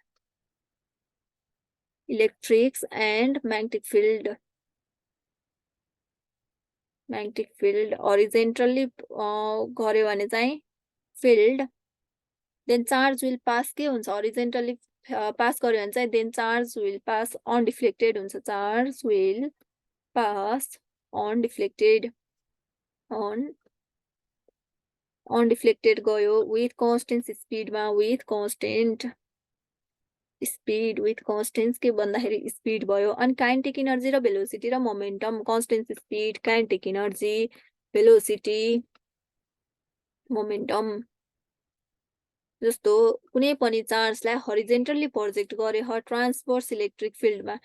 electrics and magnetic field horizontally गर्यो भने चाहिँ field then charge will pass के हुन्छ horizontally pass गर्यो भने चाहिँ then charge will pass undeflected हुन्छ charge will pass undeflected गयो with constant speedमा with constant के भन्दाखेरि स्पिड भयो अनि काइनेटिक एनर्जी र भेलोसिटी र momentum constant speed kinetic energy velocity momentum जस्तो कुनै पनि चार्जलाई हरिजेन्टली प्रोजेक्ट गरे ट्रान्सभर्स इलेक्ट्रिक फिल्डमा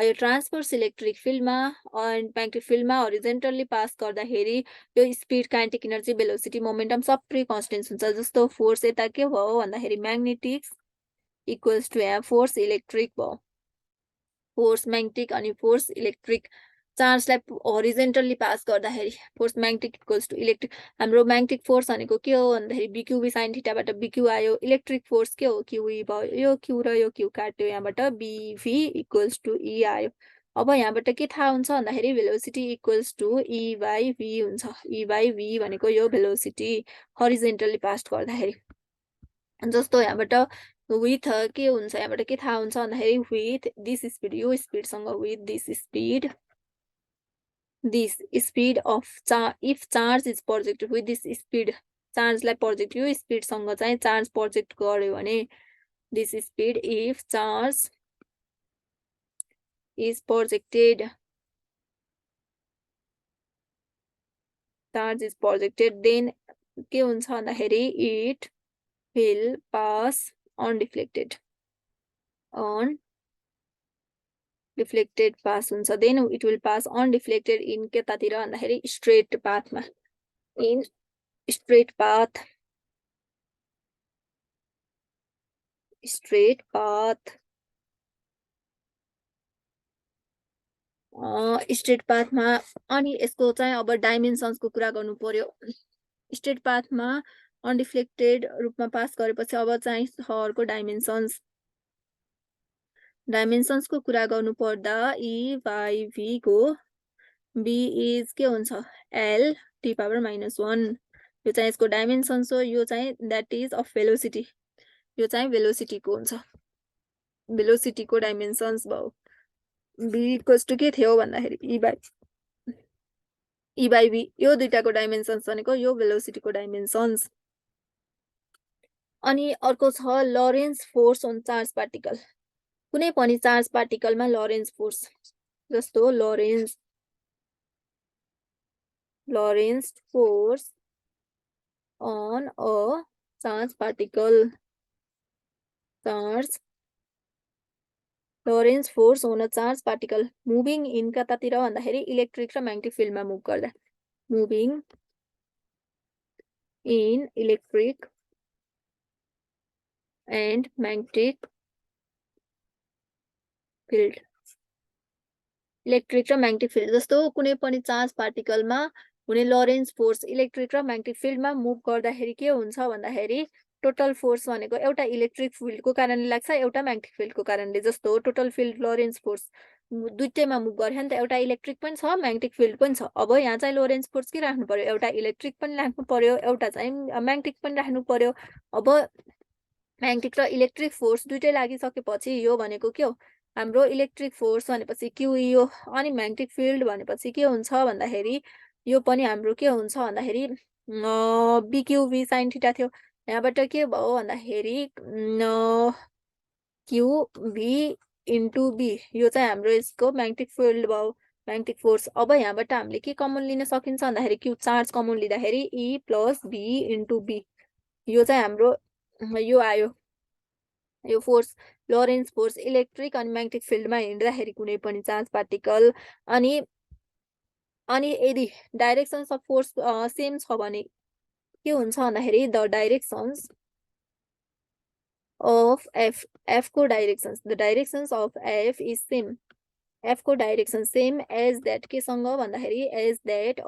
यो ट्रान्सभर्स इलेक्ट्रिक फिल्डमा अनि म्याग्नेटिक फिल्डमा हरिजेन्टली पास गर्दाखेरि यो speed kinetic energy velocity momentum सबै कन्स्टेन्ट हुन्छ जस्तो फोर्स यता के भयो भन्दाखेरि magnetic equals to force electric भयो फोर्स म्याग्नेटिक अनि फोर्स इलेक्ट्रिक चार्जलाई हरिजेन्टली पास गर्दाखेरि force magnetic equals to electric हाम्रो म्याग्नेटिक फोर्स भनेको के हो भन्दाखेरि बिक्युबी साइन थीटाबाट बिक्यु आयो इलेक्ट्रिक फोर्स के हो क्युई भयो यो क्यु र यो क्यु काट्यो यहाँबाट बिभी इक्वल्स टु ई आयो अब यहाँबाट के थाहा हुन्छ भन्दाखेरि velocity equals to E by V हुन्छ ई बाई भी भनेको यो भेलोसिटी हरिजेन्टली पास गर्दाखेरि जस्तो यहाँबाट विथ के हुन्छ यहाँबाट के थाहा हुन्छ भन्दाखेरि विथ दिस स्पिड यो स्पिडसँग with this speed of if charge is projected with this speed चार्जलाई प्रोजेक्ट यो स्पिडसँग चाहिँ चार्ज प्रोजेक्ट गर्यो भने this speed if charge is projected then के हुन्छ भन्दाखेरि it will pass undeflected pass हुन्छ then it will pass undeflected in केतातिर भन्दाखेरि straight pathमा in straight path स्ट्रेट पाथमा अनि यसको चाहिँ अब डाइमेन्सन्सको कुरा गर्नु पर्यो। स्ट्रेट पाथमा अनडिफ्लेक्टेड रूपमा पास गरेपछि अब चाहिँ अर्को डाइमेन्सन्सको कुरा गर्नु पर्दा E बाई V को B इज के हुन्छ L T पावर -1 यो चाहिँ यसको डाइमेन्सन्स हो। यो चाहिँ द्याट इज अफ भेलोसिटी यो चाहिँ भेलोसिटीको हुन्छ भेलोसिटीको डाइमेन्सन्स भयो। B इक्वल्स टु के थियो भन्दाखेरि E बाई V यो दुईटाको डाइमेन्सन्स भनेको यो भेलोसिटीको डाइमेन्सन्स। अनि अर्को छ Lorentz force on charge particle. कुनै पनि चार्ज पार्टिकलमा लरेन्स फोर्स जस्तो Lorentz force on a charge particle Lorentz force on a charge particle moving in कतातिर भन्दाखेरि इलेक्ट्रिक र म्याग्नेटिक फिल्डमा मुभ गर्दा moving in electric and magnetic field electric र म्याग्नेटिक फिल्ड जस्तो कुनै पनि चार्ज पार्टिकलमा हुने लरेन्स फोर्स इलेक्ट्रिक र म्याग्नेटिक फिल्डमा मुभ गर्दाखेरि के हुन्छ भन्दाखेरि टोटल फोर्स भनेको एउटा इलेक्ट्रिक फिल्डको कारणले लाग्छ एउटा म्याग्नेटिक फिल्डको कारणले। जस्तो टोटल फिल्ड लरेन्स फोर्स दुईटैमा मुभ गर्यो नि त एउटा इलेक्ट्रिक पनि छ म्याग्नेटिक फिल्ड पनि छ। अब यहाँ चाहिँ लरेन्स फोर्स के राख्नु पर्यो एउटा इलेक्ट्रिक पनि राख्नु पर्यो एउटा चाहिँ म्याग्नेटिक पनि राख्नु पर्यो। अब म्याग्नेटिक र इलेक्ट्रिक फोर्स दुईटै लागिसकेपछि यो भनेको के हो हाम्रो इलेक्ट्रिक फोर्स भनेपछि QE हो अनि म्याग्नेटिक फिल्ड भनेपछि के हुन्छ भन्दाखेरि यो पनि हाम्रो के हुन्छ भन्दाखेरि BQV sin थीटा थियो। यहाँबाट के भयो भन्दाखेरि QV इन्टु B यो चाहिँ हाम्रो यसको म्याग्नेटिक फिल्ड भयो म्याग्नेटिक फोर्स। अब यहाँबाट हामीले के कमन लिन सकिन्छ भन्दाखेरि Q चार्ज कमन लिँदाखेरि E plus B into B यो चाहिँ हाम्रो यो आयो यो फोर्स लरेन्स फोर्स इलेक्ट्रिक अनि म्याग्नेटिक फिल्डमा हिँड्दाखेरि कुनै पनि चार्ज पार्टिकल अनि यदि डाइरेक्सन्स अफ फोर्स सेम छ भने के हुन्छ भन्दाखेरि द डाइरेक्सन्स अफ F को directions the directions of F is same F को डाइरेक्सन सेम एज द्याट केसँग भन्दाखेरि एज द्याट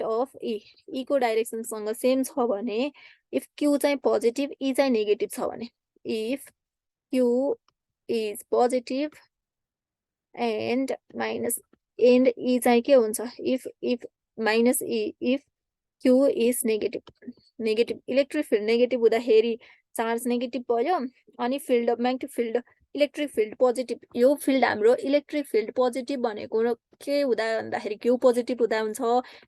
अफ E को डाइरेक्सनसँग सेम छ भने इफ Q चाहिँ पोजिटिभ E चाहिँ नेगेटिभ छ भने if Q is positive and E चाहिँ के हुन्छ if minus E if Q is negative electric field negative हुँदाखेरि चार्ज नेगेटिभ भयो अनि field magnetic field electric field positive यो फिल्ड हाम्रो इलेक्ट्रिक फिल्ड पोजिटिभ भनेको के हुँदा भन्दाखेरि Q पोजिटिभ हुँदा हुन्छ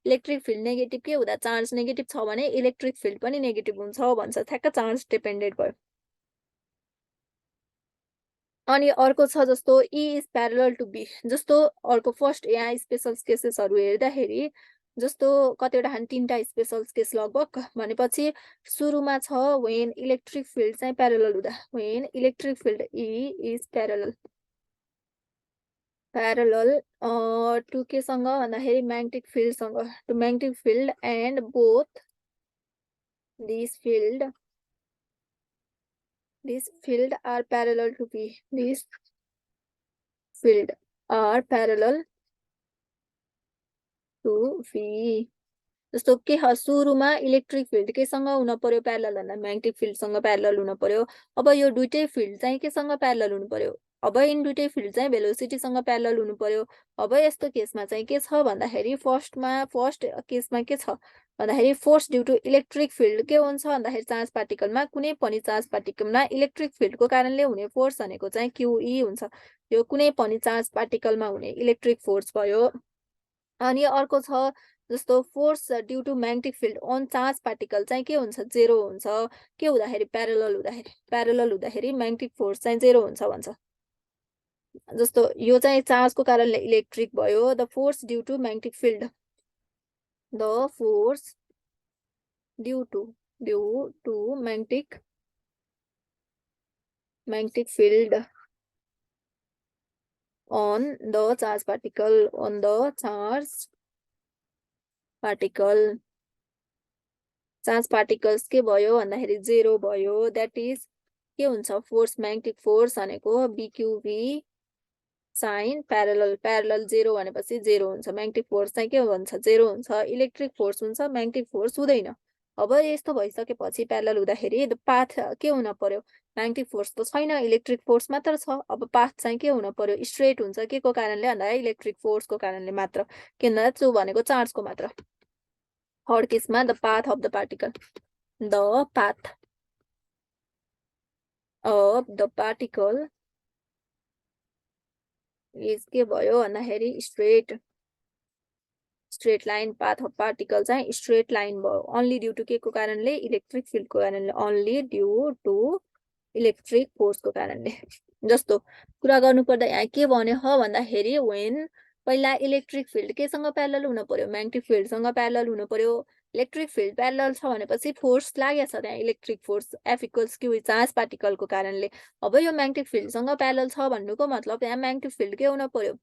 इलेक्ट्रिक फिल्ड नेगेटिभ के हुँदा चार्ज नेगेटिभ छ भने इलेक्ट्रिक फिल्ड पनि नेगेटिभ हुन्छ भन्छ ठ्याक्क चार्ज डिपेन्डेन्ट भयो। अनि अर्को छ जस्तो E is parallel to B जस्तो अर्को फर्स्ट यहाँ स्पेशल केसेसहरू हेर्दाखेरि जस्तो कतिवटा तीनटा स्पेशल केस लगभग भनेपछि सुरुमा छ व्हेन इलेक्ट्रिक फिल्ड चाहिँ प्यारलल हुँदा when electric field E is parallel to केसँग भन्दाखेरि म्याग्नेटिक फिल्डसँग to magnetic field and both this field are parallel to B. These field are parallel to B. जस्तो के सुरुमा इलेक्ट्रिक फिल्ड केसँग हुन पर्यो प्यारलल भन्दा म्याग्नेटिक फिल्डसँग प्यारलल हुन पर्यो। अब यो दुईटै फिल्ड चाहिँ केसँग प्यारलल हुनु पर्यो अब इन दुईटै फिल्ड चाहिँ भेलोसिटीसँग प्यारलल हुनु पर्यो। अब यस्तो केसमा चाहिँ के छ भन्दाखेरि फर्स्ट केसमा के छ भन्दाखेरि force due to electric field के हुन्छ भन्दाखेरि चार्ज पार्टिकलमा कुनै पनि चार्ज पार्टिकलमा इलेक्ट्रिक फिल्डको कारणले हुने फोर्स भनेको चाहिँ QE हुन्छ यो कुनै पनि चार्ज पार्टिकलमा हुने इलेक्ट्रिक फोर्स भयो। अनि अर्को छ जस्तो force due to magnetic field on charge particle चाहिँ के हुन्छ जेरो हुन्छ के हुँदाखेरि प्यारलल हुँदाखेरि म्याग्नेटिक फोर्स चाहिँ जेरो हुन्छ भन्छ। जस्तो यो चाहिँ चार्जको कारणले इलेक्ट्रिक भयो the force due to magnetic field the force due to magnetic field on the charge particle charge particles के भयो भन्दाखेरि जेरो भयो द्याट इज के हुन्छ फोर्स म्याग्नेटिक फोर्स भनेको BQV चाहिँ प्यारलल 0 भनेपछि 0 हुन्छ। म्याग्नेटिक फोर्स चाहिँ के हुन्छ 0 हुन्छ। इलेक्ट्रिक फोर्स हुन्छ, म्याग्नेटिक फोर्स हुँदैन। अब यस्तो भइसकेपछि प्यारलल हुँदाखेरि द पाथ के हुन पर्यो? म्याग्नेटिक फोर्स त छैन, इलेक्ट्रिक फोर्स मात्र छ। अब पाथ चाहिँ के हुन पर्यो? स्ट्रेट हुन्छ। केको कारणले भन्दा इलेक्ट्रिक फोर्सको कारणले मात्र। किन त्यो भनेको चार्जको मात्र। थर्ड केसमा the path of the particle, the path of the particle is के भयो भन्दाखेरि straight line. Path of particle चाहिँ स्ट्रेट लाइन भयो। ओन्ली ड्यू टु के को कारणले? इलेक्ट्रिक फिल्डको कारणले। ओन्ली ड्यू टु इलेक्ट्रिक फोर्सको कारणले। जस्तो कुरा गर्नुपर्दा यहाँ के भन्यो ह भन्दाखेरि वेन पहिला इलेक्ट्रिक फिल्ड केसँग प्यारलल हुन पर्यो? म्याग्नेटिक फिल्डसँग प्यारलल हुन पर्यो। इलेक्ट्रिक फिल्ड प्यारलल छ भनेपछि फोर्स लागेको छ त्यहाँ, electric force F equals Q charge पार्टिकलको कारणले। अब यो म्याग्नेटिक फिल्डसँग प्यारलल छ भन्नुको मतलब यहाँ म्याग्नेटिक फिल्ड के हुन पर्यो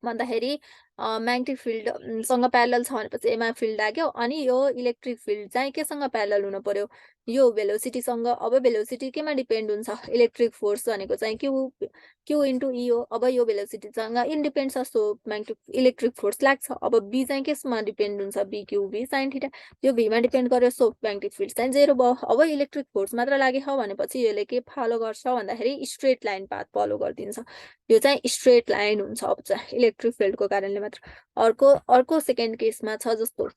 भन्दाखेरि म्याग्नेटिक फिल्ड सँग प्यारलल छ भनेपछि एमा फिल्ड लाग्यो। अनि यो इलेक्ट्रिक फिल्ड चाहिँ केसँग प्यारलल हुन पर्यो? यो भेलोसिटीसँग। अब भेलोसिटी केमा डिपेन्ड हुन्छ? इलेक्ट्रिक फोर्स भनेको चाहिँ क्यू इन्टु ई हो। अब यो भेलोसिटीसँग इन्डिपेन्ड छ, सो म्याग्नेटिक इलेक्ट्रिक फोर्स लाग्छ। अब बी चाहिँ केसमा डिपेन्ड हुन्छ? B Q B sine theta. यो भीमा डिपेन्ड गर्यो, सो म्याग्नेटिक फिल्ड चाहिँ 0 भयो। अब इलेक्ट्रिक फोर्स मात्र लाग्यो भनेपछि यसले के फलो गर्छ भन्दाखेरि स्ट्रेट लाइन पाथ फलो गरिदिन्छ। यो चाहिँ स्ट्रेट लाइन हुन्छ अब चाहिँ इलेक्ट्रिक फिल्डको कारणले मात्र। अर्को सेकेन्ड केसमा छ जस्तो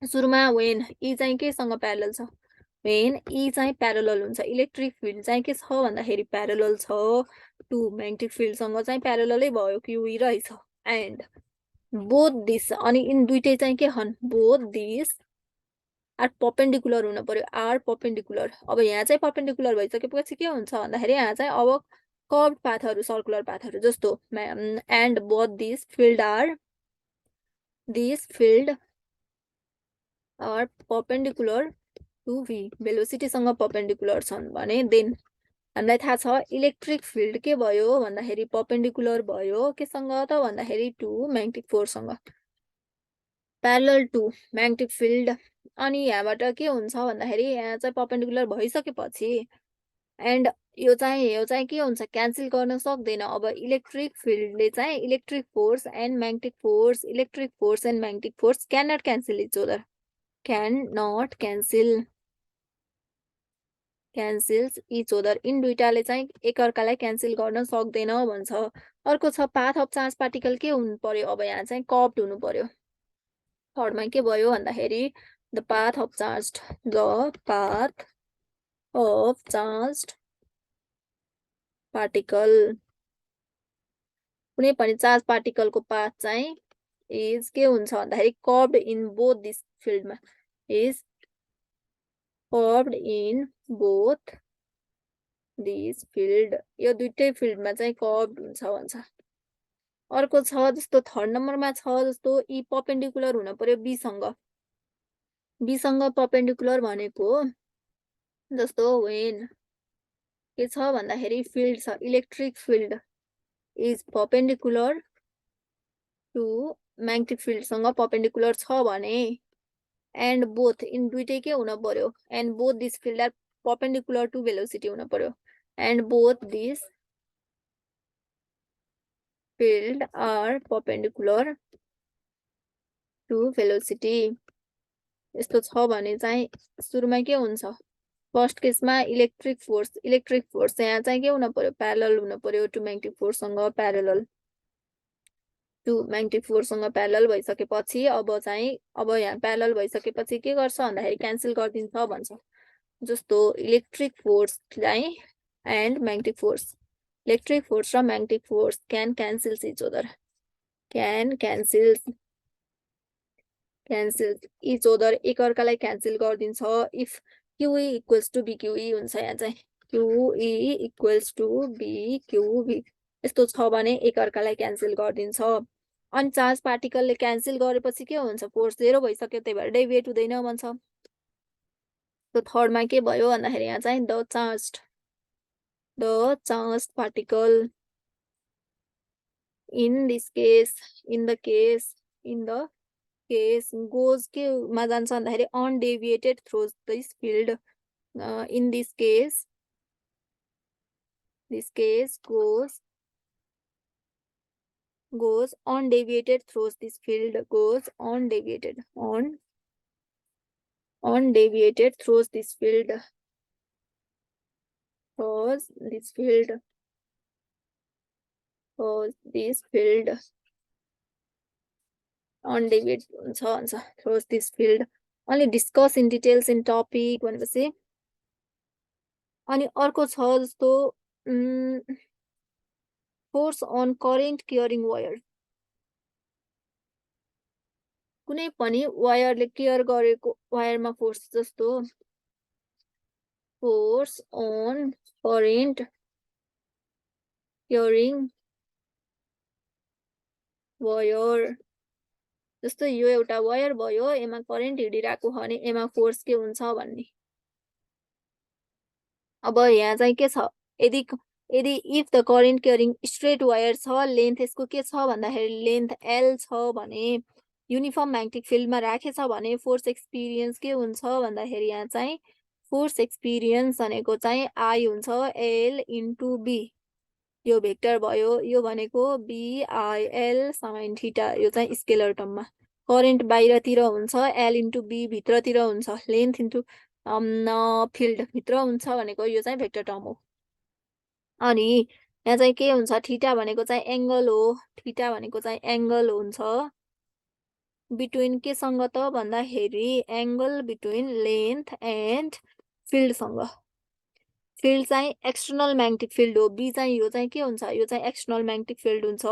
सुरुमा वेन ई चाहिँ केसँग प्यारलल छ? वेन ई चाहिँ प्यारलल हुन्छ। इलेक्ट्रिक फिल्ड चाहिँ के छ भन्दाखेरि प्यारलल छ टु म्याग्नेटिक फिल्डसँग चाहिँ प्यारललै भयो, क्युई रहेछ। एन्ड बोथ दिस, अनि इन दुइटै चाहिँ के हन्? बोथ दिस आर पर्पेन्डिकुलर हुन पर्यो। R perpendicular. अब यहाँ चाहिँ पर्पेन्डिकुलर भइसकेपछि के हुन्छ भन्दाखेरि यहाँ चाहिँ अब कर्भ पाथहरू, सर्कुलर पाथहरू जस्तो and both this field are perpendicular to V, भेलोसिटीसँग पर्पेन्डिकुलर छन् भने देन हामीलाई थाहा छ इलेक्ट्रिक फिल्ड के भयो भन्दाखेरि पर्पेन्डिकुलर भयो केसँग त भन्दाखेरि टु म्याग्नेटिक फोर्ससँग, प्यारलल टु म्याग्नेटिक फिल्ड। अनि यहाँबाट के हुन्छ भन्दाखेरि यहाँ चाहिँ पर्पेन्डिकुलर भइसकेपछि एन्ड यो चाहिँ के हुन्छ? क्यान्सल गर्न सक्दैन। अब इलेक्ट्रिक फिल्डले चाहिँ electric force and magnetic force can not cancel each other, can not cancels each other. इन दुइटाले चाहिँ एकअर्कालाई क्यान्सल गर्न सक्दैन भन्छ। अर्को छ पाथ अफ चार्ज पार्टिकल के हुनु पर्यो? अब यहाँ चाहिँ कर्भ्ड हुनु पर्यो। थर्डमा के भयो भन्दाखेरि the path of charge particle, कुनै पनि चार्ज पार्टिकलको पाथ चाहिँ इज के हुन्छ भन्दाखेरि कर्भ्ड इन बोथ दिस फिल्डमा, is curved in both this field. यो दुइटै फिल्डमा चाहिँ कर्भ्ड हुन्छ भन्छ। अर्को छ जस्तो थर्ड नम्बरमा छ जस्तो ई पर्पेन्डिकुलर हुन पर्यो बीसँग। बीसँग पर्पेन्डिकुलर भनेको जस्तो वेन के छ भन्दाखेरि फिल्ड छ, electric field is perpendicular to magnetic फिल्डसँग पर्पेन्डिकुलर छ भने एन्ड बोथ, इन दुइटै के हुन पर्यो? And both this field are perpendicular to velocity हुन पर्यो। And both this field are perpendicular to velocity. यस्तो छ भने चाहिँ सुरुमा के हुन्छ? फर्स्ट केसमा इलेक्ट्रिक फोर्स यहाँ चाहिँ के हुन पर्यो? प्यारलल हुन पर्यो टु म्याग्नेटिक फोर्ससँग, प्यारलल टु म्याग्नेटिक फोर्ससँग प्यारलल भइसकेपछि अब यहाँ प्यारलल भइसकेपछि के गर्छ भन्दाखेरि क्यान्सल गरिदिन्छ भन्छ। जस्तो इलेक्ट्रिक फोर्स चाहिँ and magnetic force, electric force र magnetic force can cancels each other, can cancels each other, एकअर्कालाई क्यान्सल गरिदिन्छ। If QE equals to BQE हुन्छ, यहाँ चाहिँ क्युई इक्वल्स टु बिक्युभी यस्तो छ भने एकअर्कालाई क्यान्सल गरिदिन्छ। अनि चार्ज पार्टिकलले क्यान्सल गरेपछि के हुन्छ? फोर्स 0 भइसक्यो, त्यही भएर डेभिएट हुँदैन भन्छ। त्यो थर्डमा के भयो भन्दाखेरि यहाँ चाहिँ the charge particle in the case goes के मा जान्छ भन्दाखेरि undeviated through this field. In this case goes goes undeviated through this field, goes undeviated through this field, through this field, through this field, undeviated हुन्छ through this field. Only discuss in details in topic भनेपछि अनि अर्को छ जस्तो force on current carrying wire. कुनै पनि वायरले care गरेको वायरमा force जस्तो force on current carrying wire. जस्तो यो एउटा वायर भयो, एमा करेन्ट हिडिरहेको छ भने एमा फोर्स के हुन्छ भन्ने. अब यहाँ चाहिँ के छ, यदि if the current carrying straight wire छ, लेन्थ यसको के छ भन्दाखेरि लेन्थ L छ भने, युनिफर्म म्याग्नेटिक फिल्डमा राखेछ भने फोर्स एक्सपिरियन्स के हुन्छ भन्दाखेरि यहाँ चाहिँ फोर्स एक्सपिरियन्स भनेको चाहिँ I हुन्छ L इन्टु B. यो भेक्टर भयो, यो भनेको BIL sin थीटा, यो चाहिँ स्केलर टर्ममा. करेन्ट बाहिरतिर हुन्छ, L इन्टु B भित्रतिर हुन्छ, लेन्थ इन्टु फिल्ड भित्र हुन्छ भनेको यो चाहिँ भेक्टर टर्म हो. अनि यहाँ चाहिँ के हुन्छ, थीटा भनेको चाहिँ एंगल हो, थीटा भनेको चाहिँ एंगल हुन्छ बिट्विन केसँग त भन्दाखेरि एंगल बिट्विन लेन्थ एन्ड फिल्डसँग. फिल्ड चाहिँ एक्सटर्नल म्याग्नेटिक फिल्ड हो, बी चाहिँ यो चाहिँ के हुन्छ, यो चाहिँ एक्सटर्नल म्याग्नेटिक फिल्ड हुन्छ.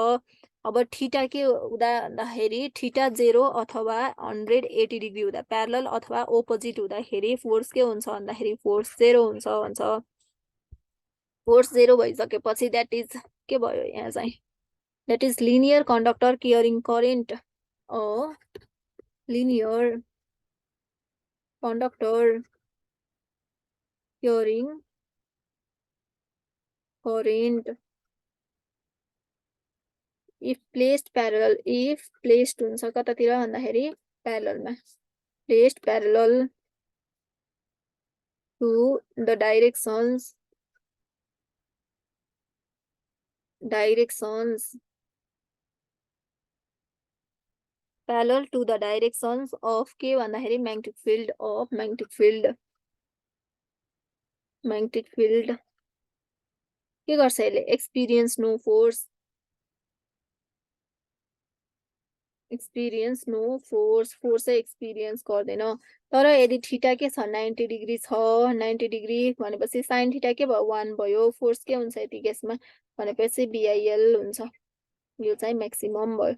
अब थीटा के हुँदा भन्दाखेरि थीटा 0 अथवा 180 डिग्री हुँदा प्यारलल अथवा अपोजिट हुँदाखेरि फोर्स के हुन्छ भन्दाखेरि फोर्स 0 हुन्छ भन्छ. फोर्स 0 भइसकेपछि द्याट इज के भयो यहाँ चाहिँ, that is linear conductor carrying current. Linear conductor carrying current if placed parallel, if placed हुन्छ कतातिर भन्दाखेरि प्यारललमा, placed parallel to the directions parallel to the directions of के भन्दाखेरि magnetic field of magnetic field के गर्छ यसले, एक्सपिरियन्स नो फोर्स, फोर्स चाहिँ experience गर्दैन. तर यदि थीटा के छ 90 डिग्री छ, 90 डिग्री भनेपछि साइन थीटा के भयो 1 भयो, फोर्स के हुन्छ यति केसमा भनेपछि BIL हुन्छ. यो चाहिँ म्याक्सिमम भयो,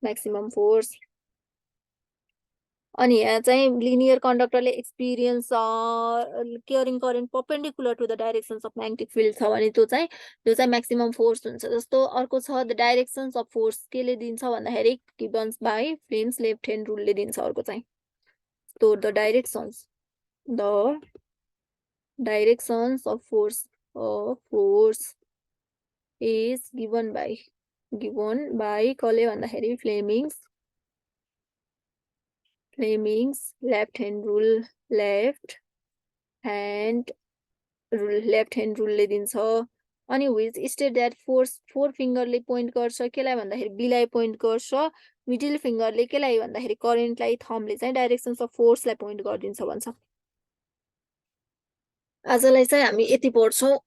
म्याक्सिमम फोर्स. अनि यहाँ चाहिँ लिनियर कन्डक्टरले experience carrying current perpendicular to the directions of magnetic field छ भने त्यो चाहिँ म्याक्सिमम फोर्स हुन्छ. जस्तो अर्को छ द डाइरेक्सन्स अफ फोर्स केले दिन्छ भन्दाखेरि givens by Fleming's left hand रुलले दिन्छ. अर्को चाहिँ तो the directions of force is given by कसले भन्दाखेरि फ्लेमिङ्स लेफ्ट ह्यान्ड रुलले दिन्छ. अनि विच स्टेट द्याट फोर्स 4 फिङ्गरले पोइन्ट गर्छ केलाई भन्दाखेरि बीलाई पोइन्ट गर्छ, मिडल फिङ्गरले केलाई भन्दाखेरि करेन्टलाई, थम्बले चाहिँ डाइरेक्सन्स अफ फोर्सलाई पोइन्ट गरिदिन्छ भन्छ. आजलाई चाहिँ हामी यति पढ्छौँ.